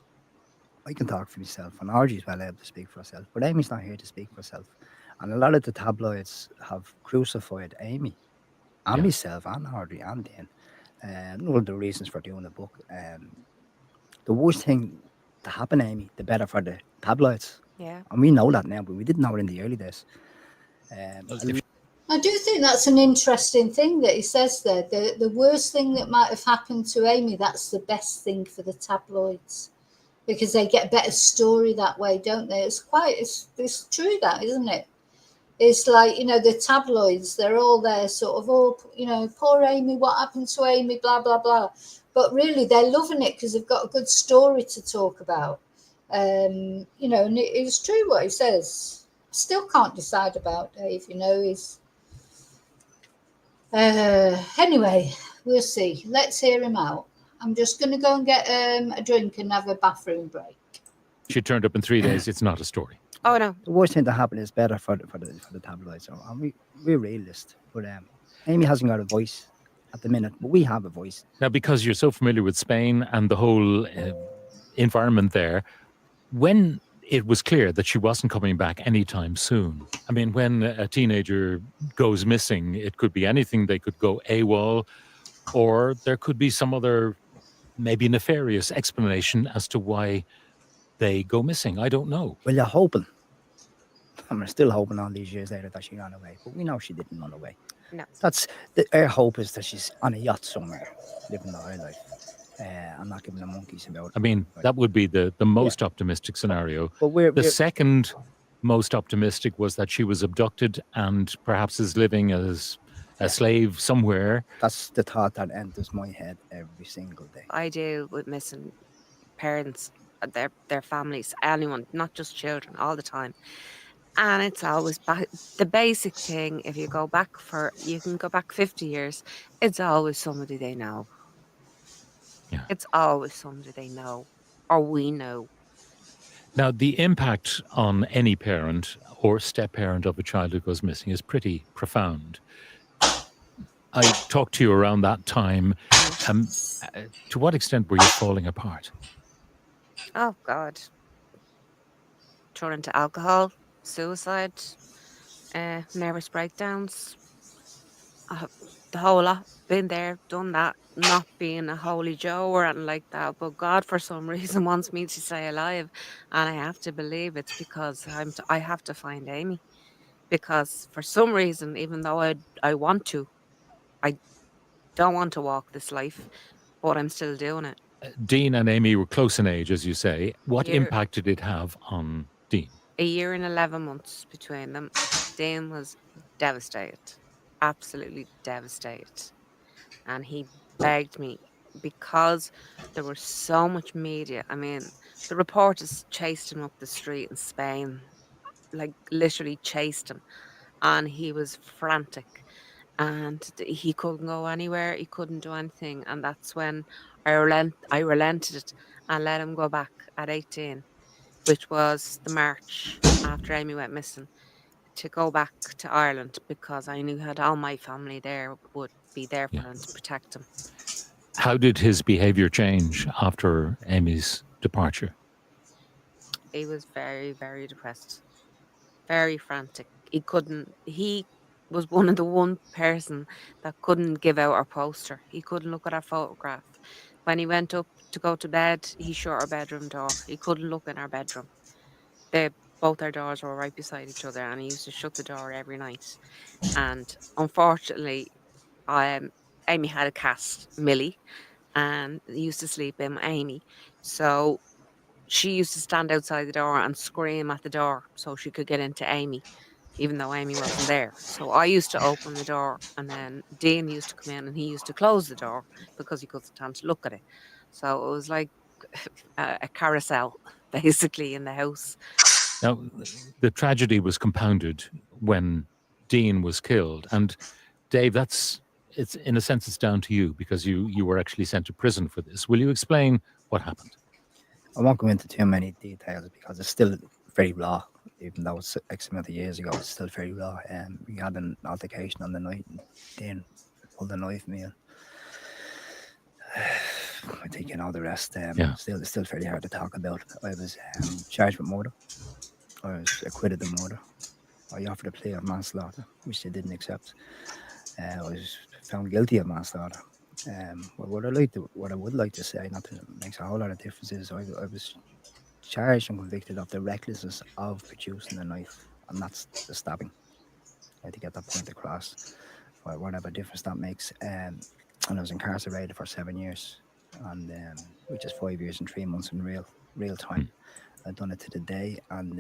I can talk for myself, and Argie's well able to speak for herself, but Amy's not here to speak for herself. And a lot of the tabloids have crucified Amy and myself and Audrey and Dan. One of the reasons for doing the book. The worst thing to happen to Amy, the better for the tabloids. Yeah. And we know that now, but we didn't know it in the early days. I do think that's an interesting thing that he says there. The worst thing that might have happened to Amy, that's the best thing for the tabloids. Because they get a better story that way, don't they? It's true, that, isn't it? It's like, you know, the tabloids, they're all there sort of, oh, you know, poor Amy, what happened to Amy, blah, blah, blah. But really, they're loving it because they've got a good story to talk about. You know, and it's true what he says. Still can't decide about Dave, you know, he's... anyway, we'll see. Let's hear him out. I'm just going to go and get a drink and have a bathroom break. She turned up in 3 days. It's not a story. Oh no. The worst thing to happen is better for the tabloids. So we're realist, but Amy hasn't got a voice at the minute, but we have a voice. Now, because you're so familiar with Spain and the whole environment there, when it was clear that she wasn't coming back anytime soon, I mean, when a teenager goes missing, it could be anything. They could go AWOL, or there could be some other maybe nefarious explanation as to why they go missing. I don't know. Well, you're hoping. I'm still hoping all these years later that she ran away, but we know she didn't run away. No. That's our hope, is that she's on a yacht somewhere, living the high life. I'm not giving the monkeys about it. I mean, that would be the most optimistic scenario. But the second most optimistic was that she was abducted and perhaps is living as a slave somewhere. That's the thought that enters my head every single day. I deal with missing parents, their families, anyone, not just children, all the time. And it's always the basic thing. If you go back you can go back 50 years, it's always somebody they know. Yeah. It's always somebody they know or we know. Now, the impact on any parent or step-parent of a child who goes missing is pretty profound. I talked to you around that time. To what extent were you falling apart? Oh, God. Turning to alcohol, suicide, nervous breakdowns. The whole lot. Been there, done that. Not being a holy Joe or anything like that. But God, for some reason, wants me to stay alive. And I have to believe it's because I have to find Amy. Because for some reason, even though I want to, I don't want to walk this life, but I'm still doing it. Dean and Amy were close in age, as you say. What impact did it have on Dean? A year and 11 months between them. Dean was devastated, absolutely devastated. And he begged me, because there was so much media. I mean, the reporters chased him up the street in Spain, like literally chased him. And he was frantic. And he couldn't go anywhere. He couldn't do anything. And that's when I relented and let him go back at 18, which was the March after Amy went missing, to go back to Ireland, because I knew that all my family there would be there for him to protect him. How did his behavior change after Amy's departure? He was very, very depressed, very frantic. He was one person that couldn't give out our poster. He couldn't look at our photograph. When he went up to go to bed, he shut our bedroom door. He couldn't look in our bedroom. Both our doors were right beside each other, and he used to shut the door every night. And unfortunately, Amy had a cat, Millie, and he used to sleep in Amy. So she used to stand outside the door and scream at the door so she could get into Amy, even though Amy wasn't there. So I used to open the door, and then Dean used to come in and he used to close the door because he couldn't stand to look at it. So it was like a carousel, basically, in the house. Now, the tragedy was compounded when Dean was killed. And Dave, it's in a sense, it's down to you, because you were actually sent to prison for this. Will you explain what happened? I won't go into too many details because it's still very raw. Even though it's X amount of years ago, it's still very raw. We had an altercation on the night, and Dean pulled a knife at me. And I think you know the rest. It's still very hard to talk about. I was charged with murder. I was acquitted of murder. I offered a plea of manslaughter, which they didn't accept. I was found guilty of manslaughter. What I would like to say, not that it makes a whole lot of difference, is I was charged and convicted of the recklessness of producing a knife, and that's the stabbing. I had to get that point across, whatever difference that makes. And I was incarcerated for 7 years, and which is 5 years and 3 months in real time. I've done it to the day, and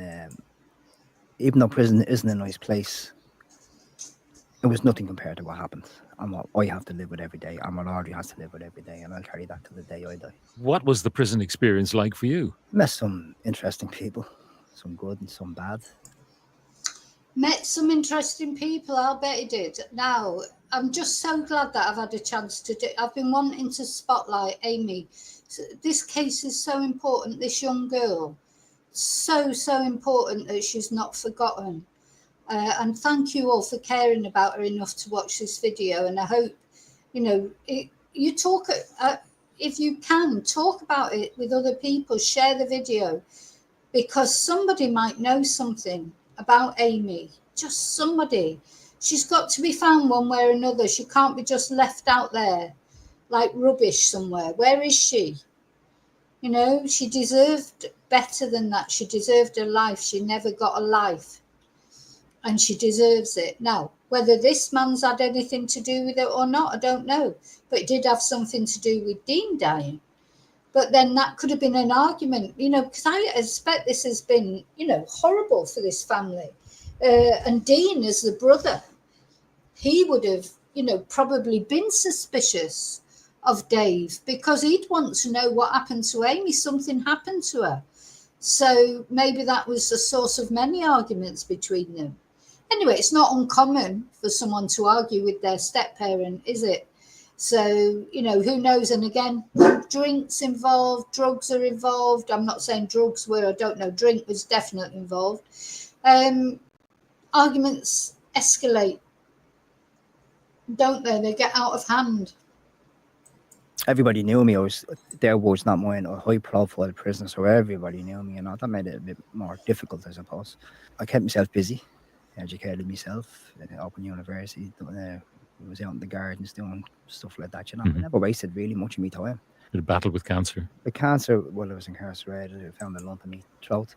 even though prison isn't a nice place, it was nothing compared to what happened and what I have to live with every day and what Audrey has to live with every day, and I'll carry that to the day I die. What was the prison experience like for you? Met some interesting people, some good and some bad. Met some interesting people, I'll bet he did. Now, I'm just so glad that I've had a chance to do. I've been wanting to spotlight Amy. This case is so important, this young girl. So important that she's not forgotten. And thank you all for caring about her enough to watch this video. And I hope, you talk, if you can, talk about it with other people, share the video, because somebody might know something about Amy, just somebody. She's got to be found one way or another. She can't be just left out there like rubbish somewhere. Where is she? She deserved better than that. She deserved a life. She never got a life. And she deserves it. Now, whether this man's had anything to do with it or not, I don't know. But it did have something to do with Dean dying. But then that could have been an argument, because I expect this has been, horrible for this family. And Dean, as the brother, he would have, probably been suspicious of Dave because he'd want to know what happened to Amy. Something happened to her. So maybe that was the source of many arguments between them. Anyway, it's not uncommon for someone to argue with their step-parent, is it? So, who knows? And again, drinks involved, drugs are involved. I'm not saying drugs were, I don't know, drink was definitely involved. Arguments escalate, don't they? They get out of hand. Everybody knew me. Their words, not mine, a high-profile prison, so everybody knew me, that made it a bit more difficult, I suppose. I kept myself busy, educated myself, open university, was out in the gardens doing stuff like that, I never wasted really much of my time. You had a battle with cancer? The cancer, while I was incarcerated, I found a lump in my throat,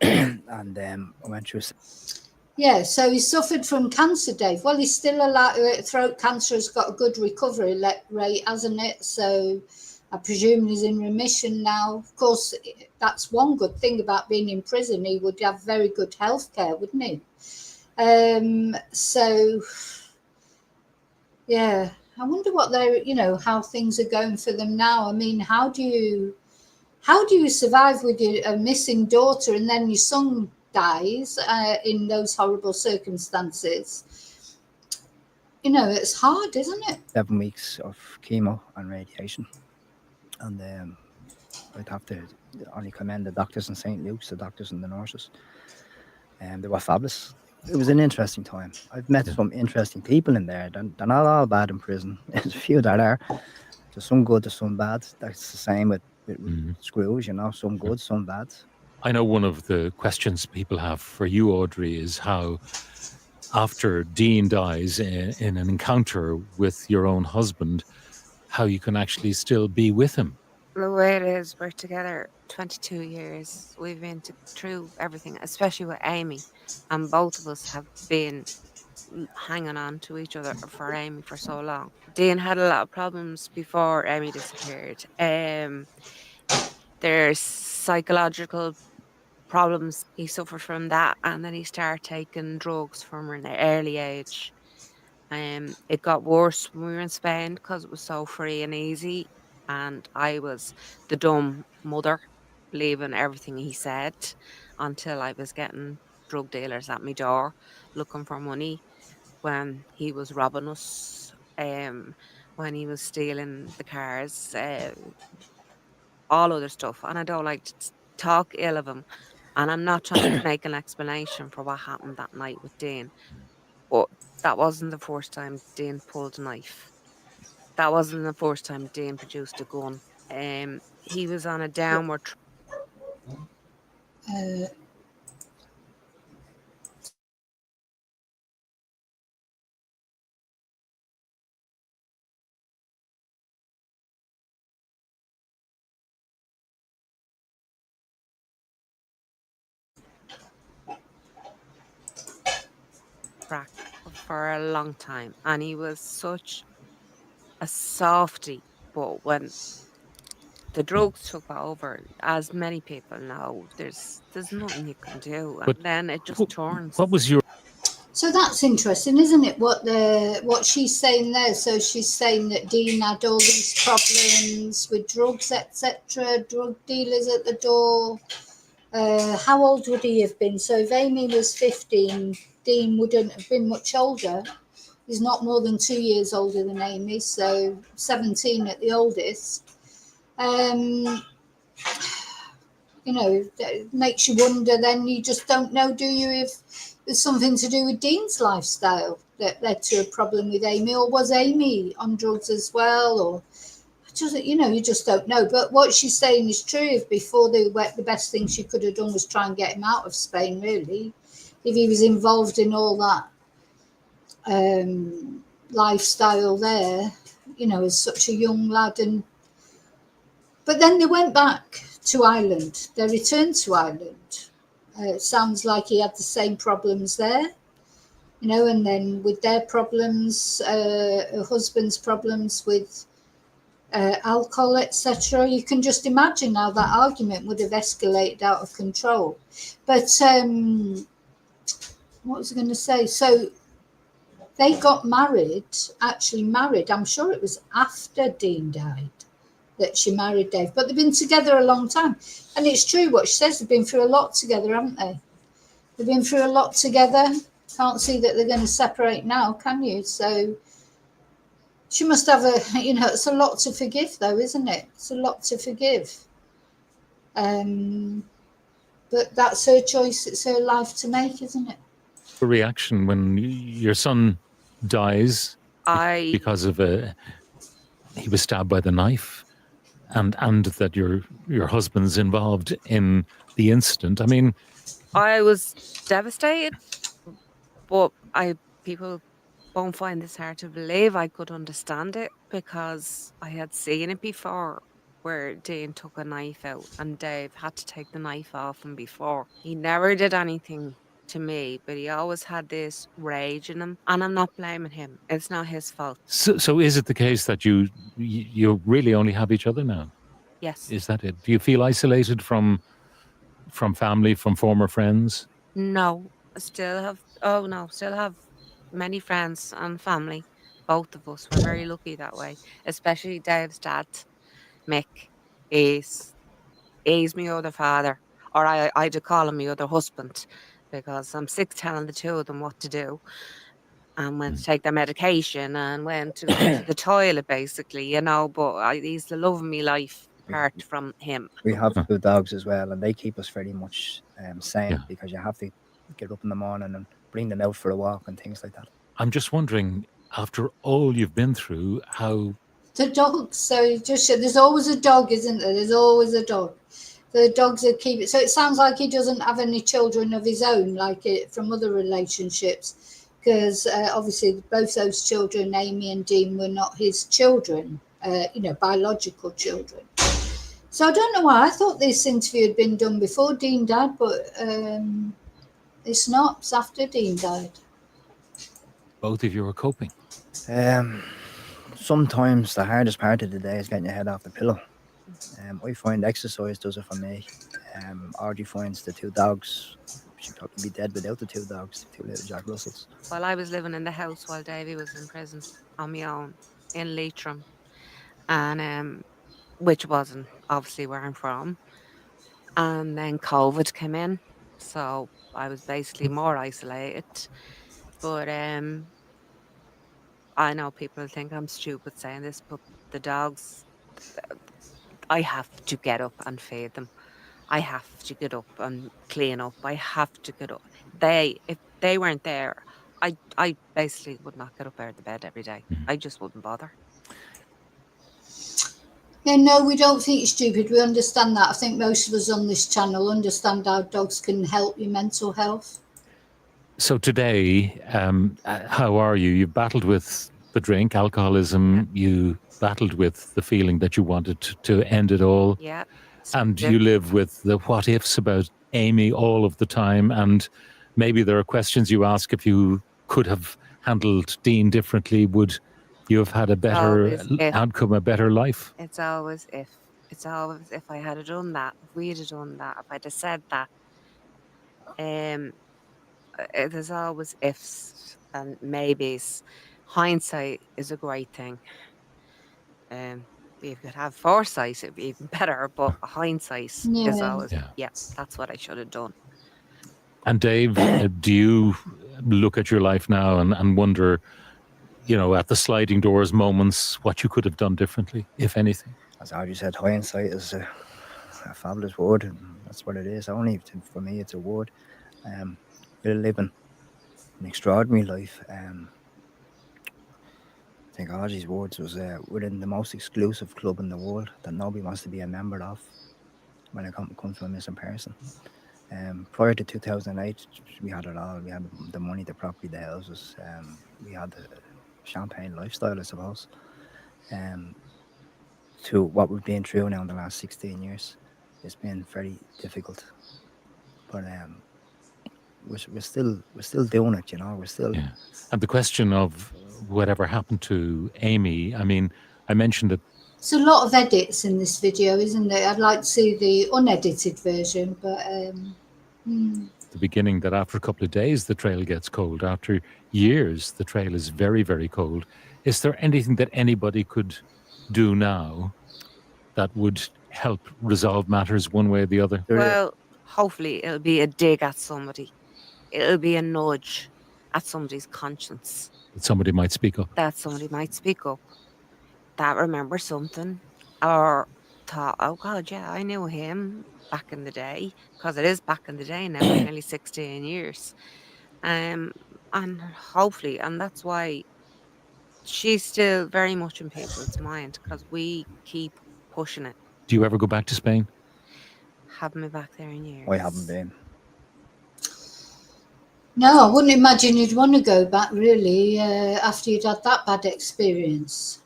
and I went through... Yeah, so he suffered from cancer, Dave. Well, he's still alive. Throat cancer has got a good recovery rate, hasn't it? So I presume he's in remission now. Of course, that's one good thing about being in prison. He would have very good health care, wouldn't he? So, yeah, I wonder what they're, how things are going for them now. I mean, how do you survive with a missing daughter and then your son dies in those horrible circumstances? It's hard, isn't it? 7 weeks of chemo and radiation, and I'd have to only commend the doctors in St. Luke's, the doctors and the nurses, and they were fabulous. It was an interesting time. I've met some interesting people in there. They're not all bad in prison. There's a few that are. There's some good, there's some bad. That's the same with schools, some good, some bad. I know one of the questions people have for you, Audrey, is how after Dean dies in an encounter with your own husband, how you can actually still be with him. The way it is, we're together 22 years. We've been through everything, especially with Amy. And both of us have been hanging on to each other for Amy for so long. Dean had a lot of problems before Amy disappeared. There's psychological problems. He suffered from that, and then he started taking drugs from an early age. It got worse when we were in Spain because it was so free and easy, and I was the dumb mother, believing everything he said, until I was getting drug dealers at my door looking for money, when he was robbing us, when he was stealing the cars, all other stuff. And I don't like to talk ill of him, and I'm not trying to make an explanation for what happened that night with Dean, but that wasn't the first time Dean pulled a knife. That wasn't the first time Dean produced a gun. He was on a downward track for a long time, and he was such a softie, but when the drugs took over. As many people know, there's nothing you can do, and But then it just turns. What was your So that's interesting, isn't it? What she's saying there. So she's saying that Dean had all these problems with drugs, etc. Drug dealers at the door. How old would he have been? So if Amy was 15, Dean wouldn't have been much older. He's not more than 2 years older than Amy, so 17 at the oldest. It makes you wonder then, you just don't know, do you, if there's something to do with Dean's lifestyle that led to a problem with Amy, or was Amy on drugs as well, or you just don't know. But what she's saying is true. If before they went, the best thing she could have done was try and get him out of Spain, really, if he was involved in all that lifestyle there, as such a young lad. But then they went back to Ireland. They returned to Ireland. It sounds like he had the same problems there, and then with their problems, her husband's problems with alcohol, etc. You can just imagine how that argument would have escalated out of control. But what was I going to say? So they got married. I'm sure it was after Dean died that she married Dave, but they've been together a long time. And it's true what she says, they've been through a lot together, haven't they? They've been through a lot together. Can't see that they're going to separate now, can you? So she must have it's a lot to forgive though, isn't it? It's a lot to forgive. But that's her choice, it's her life to make, isn't it? the reaction when your son dies because of he was stabbed by the knife, and that your husband's involved in the incident? I mean, I was devastated, but people won't find this hard to believe. I could understand it because I had seen it before, where Dean took a knife out and Dave had to take the knife off him before. He never did anything to me, but he always had this rage in him, and I'm not blaming him. It's not his fault. so is it the case that you really only have each other now? Yes. Is that it? Do you feel isolated from family, from former friends? No, still have many friends and family. Both of us were very lucky that way, especially Dave's dad, Mick. He's my other father, or I do call him my other husband, because I'm sick telling the two of them what to do and when to take their medication and when to go to the toilet, basically, but he's the love of my life apart from him. We have 2 dogs as well, and they keep us very much sane, Yeah. because you have to get up in the morning and bring them out for a walk and things like that. I'm just wondering, after all you've been through, how... The dogs, so there's always a dog, isn't there? There's always a dog. The dogs that keep it. So it sounds like he doesn't have any children of his own, like it from other relationships, because obviously both those children, Amy and Dean, were not his children, biological children. So I don't know why. I thought this interview had been done before Dean died, but it's not. It's after Dean died. both of you are coping? Sometimes the hardest part of the day is getting your head off the pillow. I find exercise does it for me. Audrey finds the 2 dogs. She'd probably be dead without the 2 dogs, 2 little Jack Russells. While I was living in the house while Davy was in prison on my own in Leitrim, and which wasn't obviously where I'm from, and then COVID came in, so I was basically more isolated. But I know people think I'm stupid saying this, but the dogs, I have to get up and feed them. I have to get up and clean up. I have to get up. If they weren't there, I basically would not get up out of the bed every day. I just wouldn't bother. Yeah, no, we don't think you're stupid. We understand that. I think most of us on this channel understand how dogs can help your mental health. So today, how are you? You battled with the drink, alcoholism. You battled with the feeling that you wanted to end it all. Yeah. And you live with the what ifs about Amy all of the time. And maybe there are questions you ask, if you could have handled Dean differently, would you have had a better outcome, a better life? It's always if. It's always if I had done that, if we'd have done that, if I'd have said that. There's always ifs and maybes. Hindsight is a great thing. If you could have foresight, it'd be even better. But hindsight is Yeah. always, Yeah. yeah, that's what I should have done. And Dave, do you look at your life now and wonder, at the sliding doors moments, what you could have done differently, if anything? As I already said, hindsight is a fabulous word, and that's what it is. For me, it's a word. We're living an extraordinary life. I think Archie's words was, we're in the most exclusive club in the world that nobody wants to be a member of when it comes to a missing person. Prior to 2008, we had it all. We had the money, the property, the houses. We had the champagne lifestyle, I suppose. To what we've been through now in the last 16 years, it's been very difficult. But we're still doing it, We're still. Yeah. And the question of whatever happened to Amy, I mean, I mentioned it. It's a lot of edits in this video, isn't it? I'd like to see the unedited version, but The beginning that after a couple of days the trail gets cold. After years the trail is very, very cold. Is there anything that anybody could do now that would help resolve matters one way or the other? Well, hopefully it'll be a dig at somebody. It'll be a nudge at somebody's conscience. That somebody might speak up. That somebody might speak up. That remember something, or thought, oh God, yeah, I knew him back in the day, because it is back in the day now, nearly 16 years. And hopefully, and that's why she's still very much in people's mind, because we keep pushing it. Do you ever go back to Spain? Haven't been back there in years. I haven't been. no, I wouldn't imagine you'd want to go back really after you'd had that bad experience.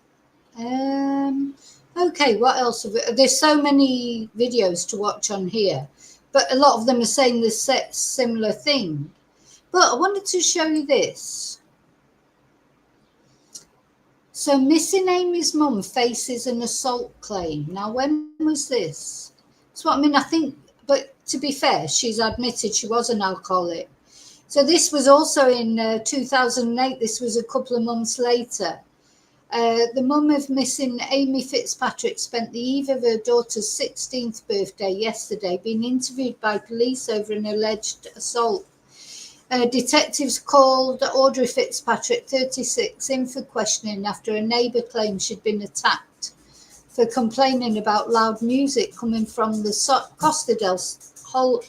Okay, what else? There's so many videos to watch on here, but a lot of them are saying the similar thing. But I wanted to show you this. So missing Amy's mum faces an assault claim. Now, when was this? That's what I mean. I think, but to be fair, she's admitted she was an alcoholic. So this was also in 2008. This was a couple of months later. The mum of missing Amy Fitzpatrick spent the eve of her daughter's 16th birthday yesterday being interviewed by police over an alleged assault. Detectives called Audrey Fitzpatrick, 36, in for questioning after a neighbour claimed she'd been attacked for complaining about loud music coming from the Costa del Sol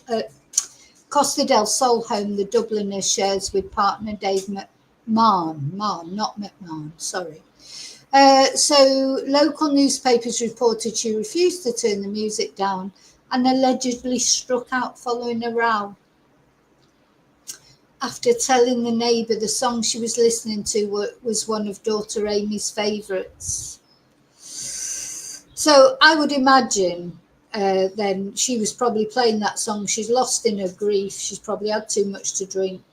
home the Dubliner shares with partner Dave McMahon, sorry. So local newspapers reported she refused to turn the music down and allegedly struck out following a row. After telling the neighbour the song she was listening to was one of daughter Amy's favourites. So I would imagine then she was probably playing that song. She's lost in her grief. She's probably had too much to drink.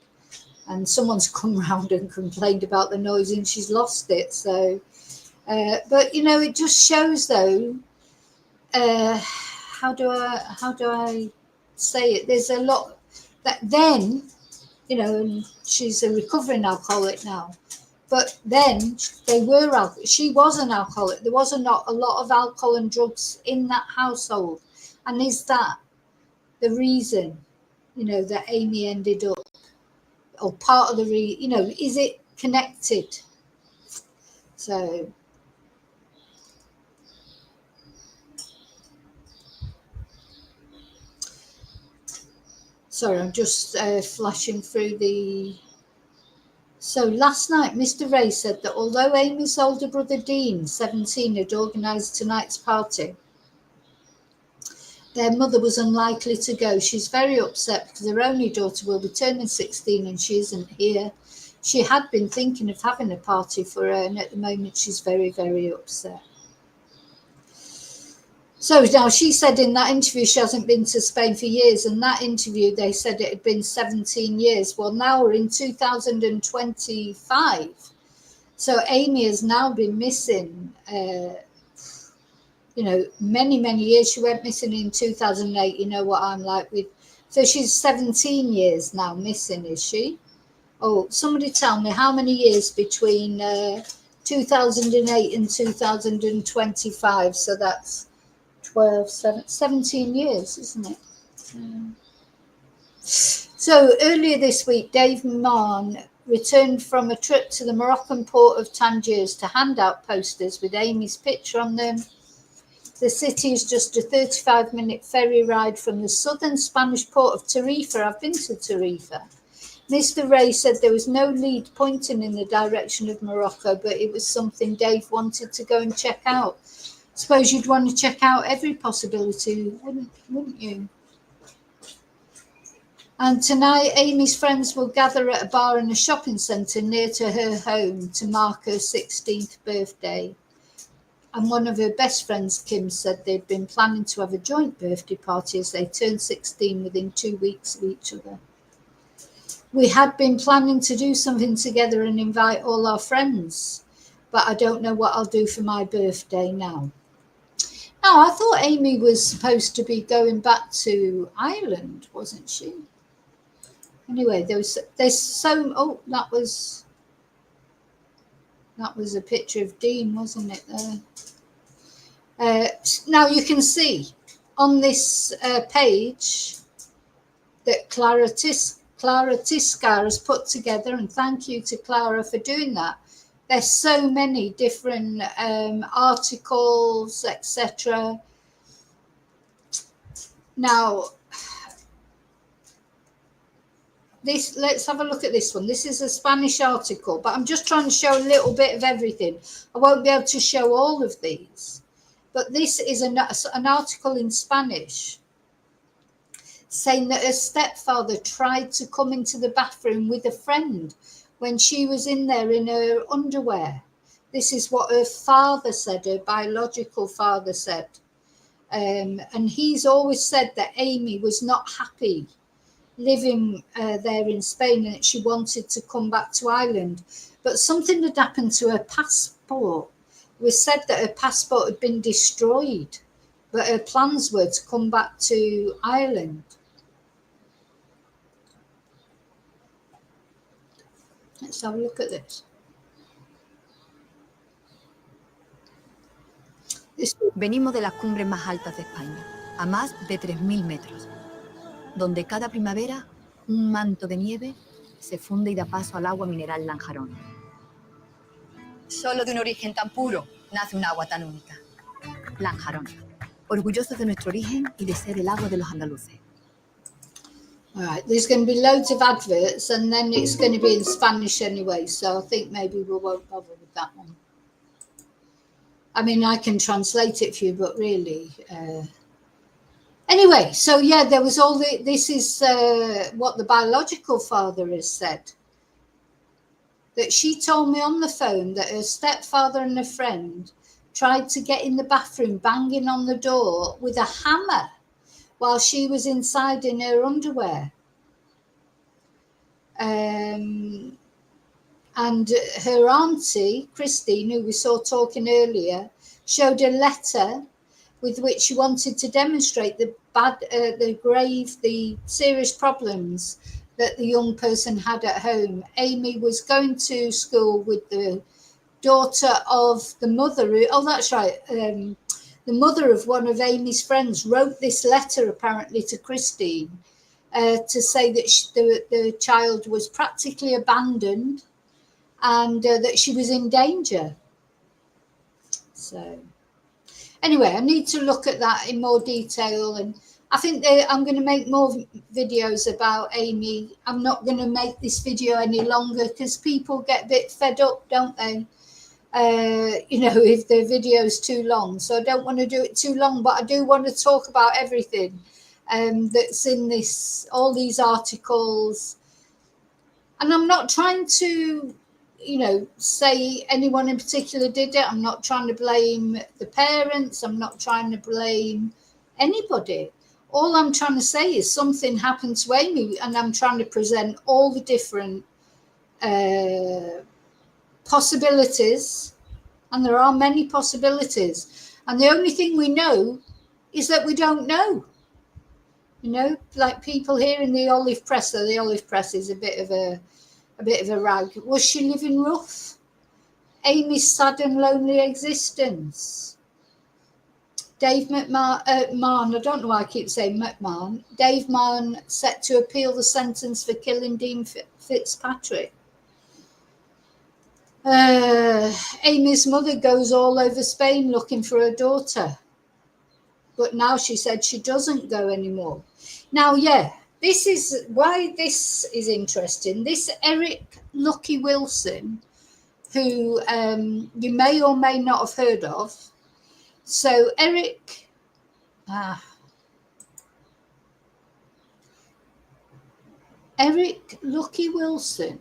And someone's come round and complained about the noise and she's lost it. So, but it just shows though, how do I say it? There's a lot that then, and she's a recovering alcoholic now, but then she was an alcoholic. There was not a lot of alcohol and drugs in that household. And is that the reason, that Amy ended up, or part of the is it connected? So sorry, I'm just flashing through the. So last night, Mr. Ray said that although Amy's older brother Dean, 17, had organised tonight's party, their mother was unlikely to go. She's very upset because her only daughter will be turning 16 and she isn't here. She had been thinking of having a party for her, and at the moment she's very, very upset. So now she said in that interview she hasn't been to Spain for years, and that interview they said it had been 17 years. Well, now we're in 2025. So Amy has now been missing you know, many, many years. She went missing in 2008. You know what I'm like with. So she's 17 years now missing, is she? Oh, somebody tell me how many years between 2008 and 2025. So that's 12, 17 years, isn't it? So earlier this week, Dave Mann returned from a trip to the Moroccan port of Tangiers to hand out posters with Amy's picture on them. The city is just a 35-minute ferry ride from the southern Spanish port of Tarifa. I've been to Tarifa. Mr. Ray said there was no lead pointing in the direction of Morocco, but it was something Dave wanted to go and check out. Suppose you'd want to check out every possibility, wouldn't you? And tonight, Amy's friends will gather at a bar in a shopping centre near to her home to mark her 16th birthday. And one of her best friends, Kim, said they'd been planning to have a joint birthday party as they turned 16 within 2 weeks of each other. We had been planning to do something together and invite all our friends, but I don't know what I'll do for my birthday now. Now, I thought Amy was supposed to be going back to Ireland, wasn't she? Anyway, there's so, oh, that was a picture of Dean, wasn't it there? Now you can see on this page that Clara Tiscar has put together, and thank you to Clara for doing that. There's so many different articles, etc. Now, let's have a look at this one. This is a Spanish article, but I'm just trying to show a little bit of everything. I won't be able to show all of these, but this is an article in Spanish saying that her stepfather tried to come into the bathroom with a friend when she was in there in her underwear. This is what her father said, her biological father said. And he's always said that Amy was not happy living there in Spain and that she wanted to come back to Ireland. But something had happened to her passport. It was said that her passport had been destroyed, but her plans were to come back to Ireland. Let's have a look at this. Venimos de las cumbres más altas de España, a más de 3.000 metros, donde cada primavera un manto de nieve se funde y da paso al agua mineral Lanjarón. Solo de un origen tan puro nace un agua tan única. Lanjarón, orgullosos de nuestro origen y de ser el agua de los andaluces. All right, there's going to be loads of adverts and then it's going to be in Spanish anyway, so I think maybe we won't bother with that one. I mean, I can translate it for you, but really... Anyway, so yeah, there was all the... This is what the biological father has said. That she told me on the phone that her stepfather and a friend tried to get in the bathroom banging on the door with a hammer while she was inside in her underwear. And her auntie, Christine, who we saw talking earlier, showed a letter with which she wanted to demonstrate the serious problems that the young person had at home. Amy was going to school with the daughter of the mother. Oh, that's right. The mother of one of Amy's friends wrote this letter apparently to Christine to say that the child was practically abandoned and that she was in danger. So anyway, I need to look at that in more detail, and I think I'm going to make more videos about Amy. I'm not going to make this video any longer because people get a bit fed up, don't they? You know, if the video's too long. So I don't want to do it too long, but I do want to talk about everything that's in all these articles. And I'm not trying to, you know, say anyone in particular did it. I'm not trying to blame the parents. I'm not trying to blame anybody. All I'm trying to say is something happened to Amy, and I'm trying to present all the different possibilities, and there are many possibilities. And the only thing we know is that we don't know. You know, like people here in the olive press, so the olive press is a bit of a rag. Was she living rough? Amy's sad and lonely existence. Dave McMahon, I don't know why I keep saying McMahon. Dave Mahon set to appeal the sentence for killing Dean Fitzpatrick. Amy's mother goes all over Spain looking for her daughter. But now she said she doesn't go anymore. Now, yeah, this is why this is interesting. This Eric Lucky Wilson, who you may or may not have heard of. So Eric Lucky Wilson.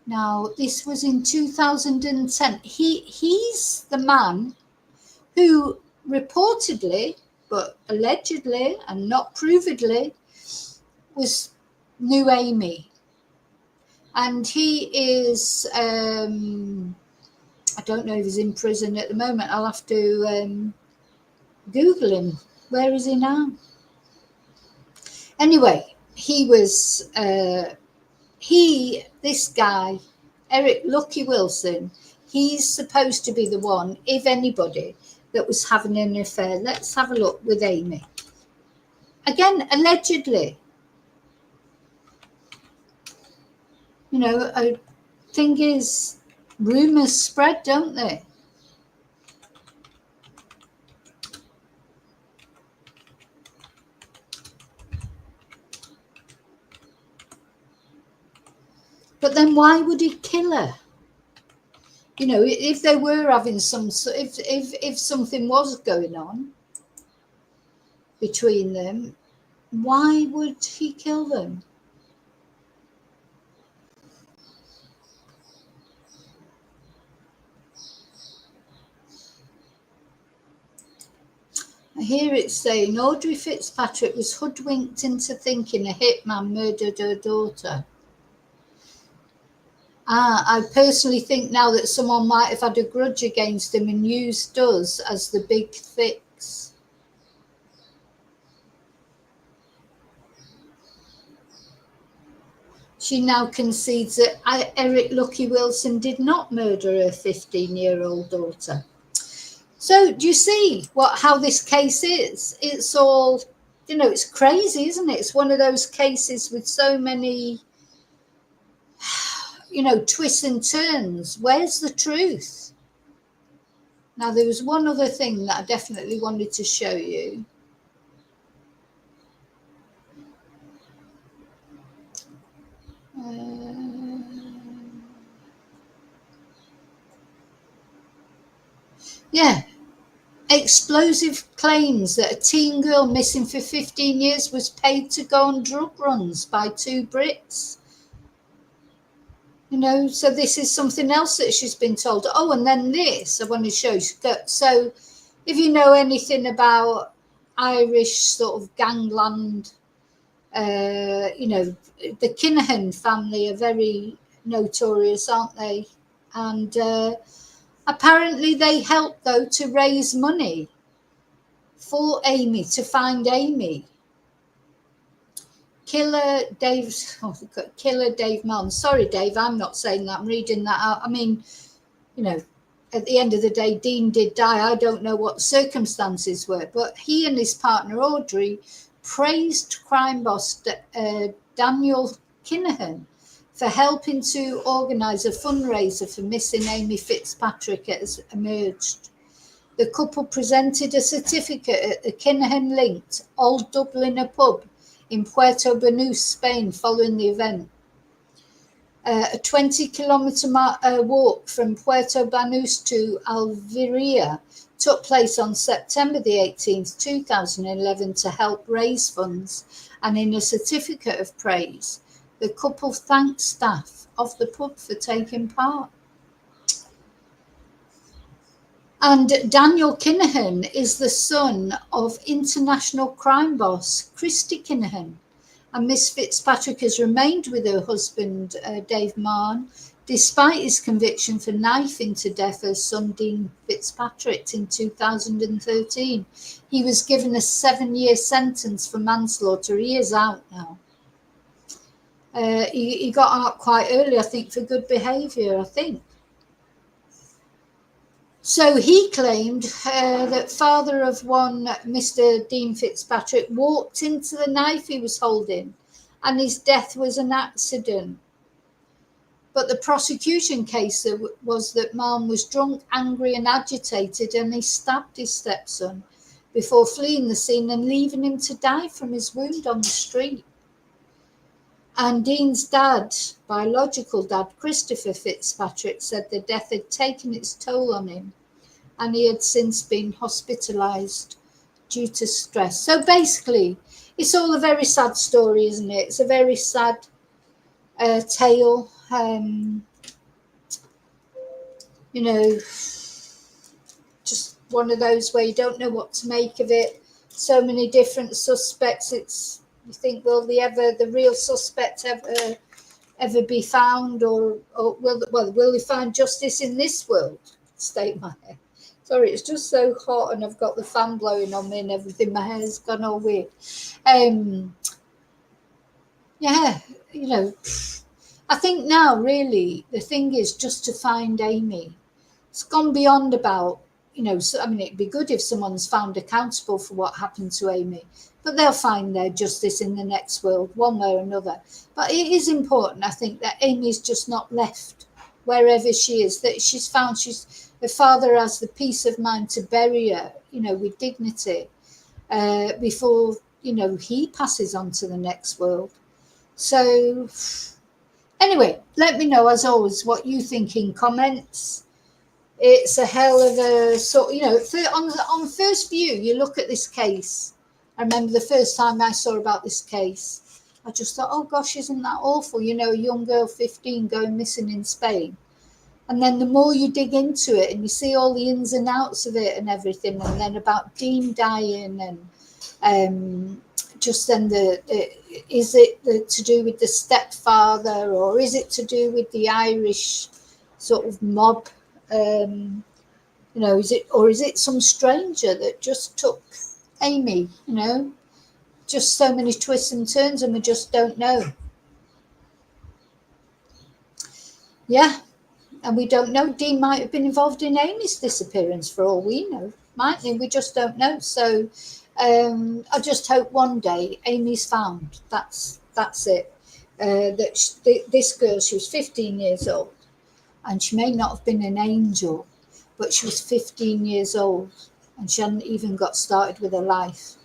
Now, this was in 2010. He's the man who reportedly, but allegedly and not provedly, knew Amy. And he is, I don't know if he's in prison at the moment. I'll have to Google him. Where is he now? Anyway, he was, this guy, Eric Lucky Wilson, he's supposed to be the one, if anybody, that was having an affair. Let's have a look with Amy. Again, allegedly. You know, a thing is, rumours spread, don't they? But then why would he kill her? You know, if they were having if something was going on between them, why would he kill them? Here it's saying Audrey Fitzpatrick was hoodwinked into thinking a hitman murdered her daughter. I personally think now that someone might have had a grudge against him and used us as the big fix. She now concedes that Eric Lucky Wilson did not murder her 15-year-old daughter. So do you see how this case is? It's all, you know, it's crazy, isn't it? It's one of those cases with so many, you know, twists and turns. Where's the truth? Now, there was one other thing that I definitely wanted to show you. Yeah. Explosive claims that a teen girl missing for 15 years was paid to go on drug runs by 2 Brits. You know, so this is something else that she's been told. Oh, and then this, I want to show you. So if you know anything about Irish sort of gangland, you know, the Kinahan family are very notorious, aren't they? And apparently they helped, though, to raise money for Amy, to find Amy. Killer Dave Malm. Sorry, Dave, I'm not saying that. I'm reading that out. I mean, you know, at the end of the day, Dean did die. I don't know what the circumstances were, but he and his partner, Audrey, praised crime boss Daniel Kinahan for helping to organise a fundraiser for missing Amy Fitzpatrick as emerged. The couple presented a certificate at the Kinahan-linked Old Dubliner pub in Puerto Banús, Spain, following the event. A 20-kilometre walk from Puerto Banús to Alveria took place on September the 18th, 2011 to help raise funds, and in a certificate of praise, the couple thanked staff of the pub for taking part. And Daniel Kinahan is the son of international crime boss Christy Kinahan. And Miss Fitzpatrick has remained with her husband, Dave Mahon, despite his conviction for knifing to death her son Dean Fitzpatrick in 2013. He was given a 7-year sentence for manslaughter. He is out now. He got out quite early, I think, for good behaviour, I think. So he claimed that father of one, Mr. Dean Fitzpatrick, walked into the knife he was holding and his death was an accident. But the prosecution case was that Mom was drunk, angry and agitated, and he stabbed his stepson before fleeing the scene and leaving him to die from his wound on the street. And Dean's dad, biological dad, Christopher Fitzpatrick, said the death had taken its toll on him and he had since been hospitalised due to stress. So basically, it's all a very sad story, isn't it? It's a very sad tale. You know, just one of those where you don't know what to make of it. So many different suspects. You think, will the real suspect ever be found, or will they find justice in this world? State my hair. Sorry, it's just so hot and I've got the fan blowing on me and everything. My hair's gone all weird. Yeah, you know, I think now really the thing is just to find Amy. It's gone beyond about, you know, so, I mean, it'd be good if someone's found accountable for what happened to Amy, but they'll find their justice in the next world, one way or another. But it is important, I think, that Amy's just not left wherever she is, that she's found her father has the peace of mind to bury her, you know, with dignity before, you know, he passes on to the next world. So anyway, let me know, as always, what you think in comments. It's a hell of a sort, you know, on first view, you look at this case. I remember the first time I saw about this case, I just thought, oh gosh, isn't that awful? You know, a young girl, 15, going missing in Spain. And then the more you dig into it and you see all the ins and outs of it and everything, and then about Dean dying and just then is it to do with the stepfather, or is it to do with the Irish sort of mob? You know, is it some stranger that just took Amy? You know, just so many twists and turns, and we just don't know. Yeah, and we don't know. Dean might have been involved in Amy's disappearance for all we know, mightn't he? We just don't know. So I just hope one day Amy's found. That's it. This girl, she was 15 years old, and she may not have been an angel, but she was 15 years old and she hadn't even got started with her life,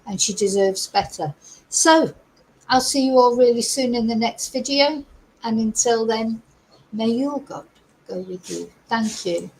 and she deserves better. So I'll see you all really soon in the next video, and until then, may your God go with you. Thank you.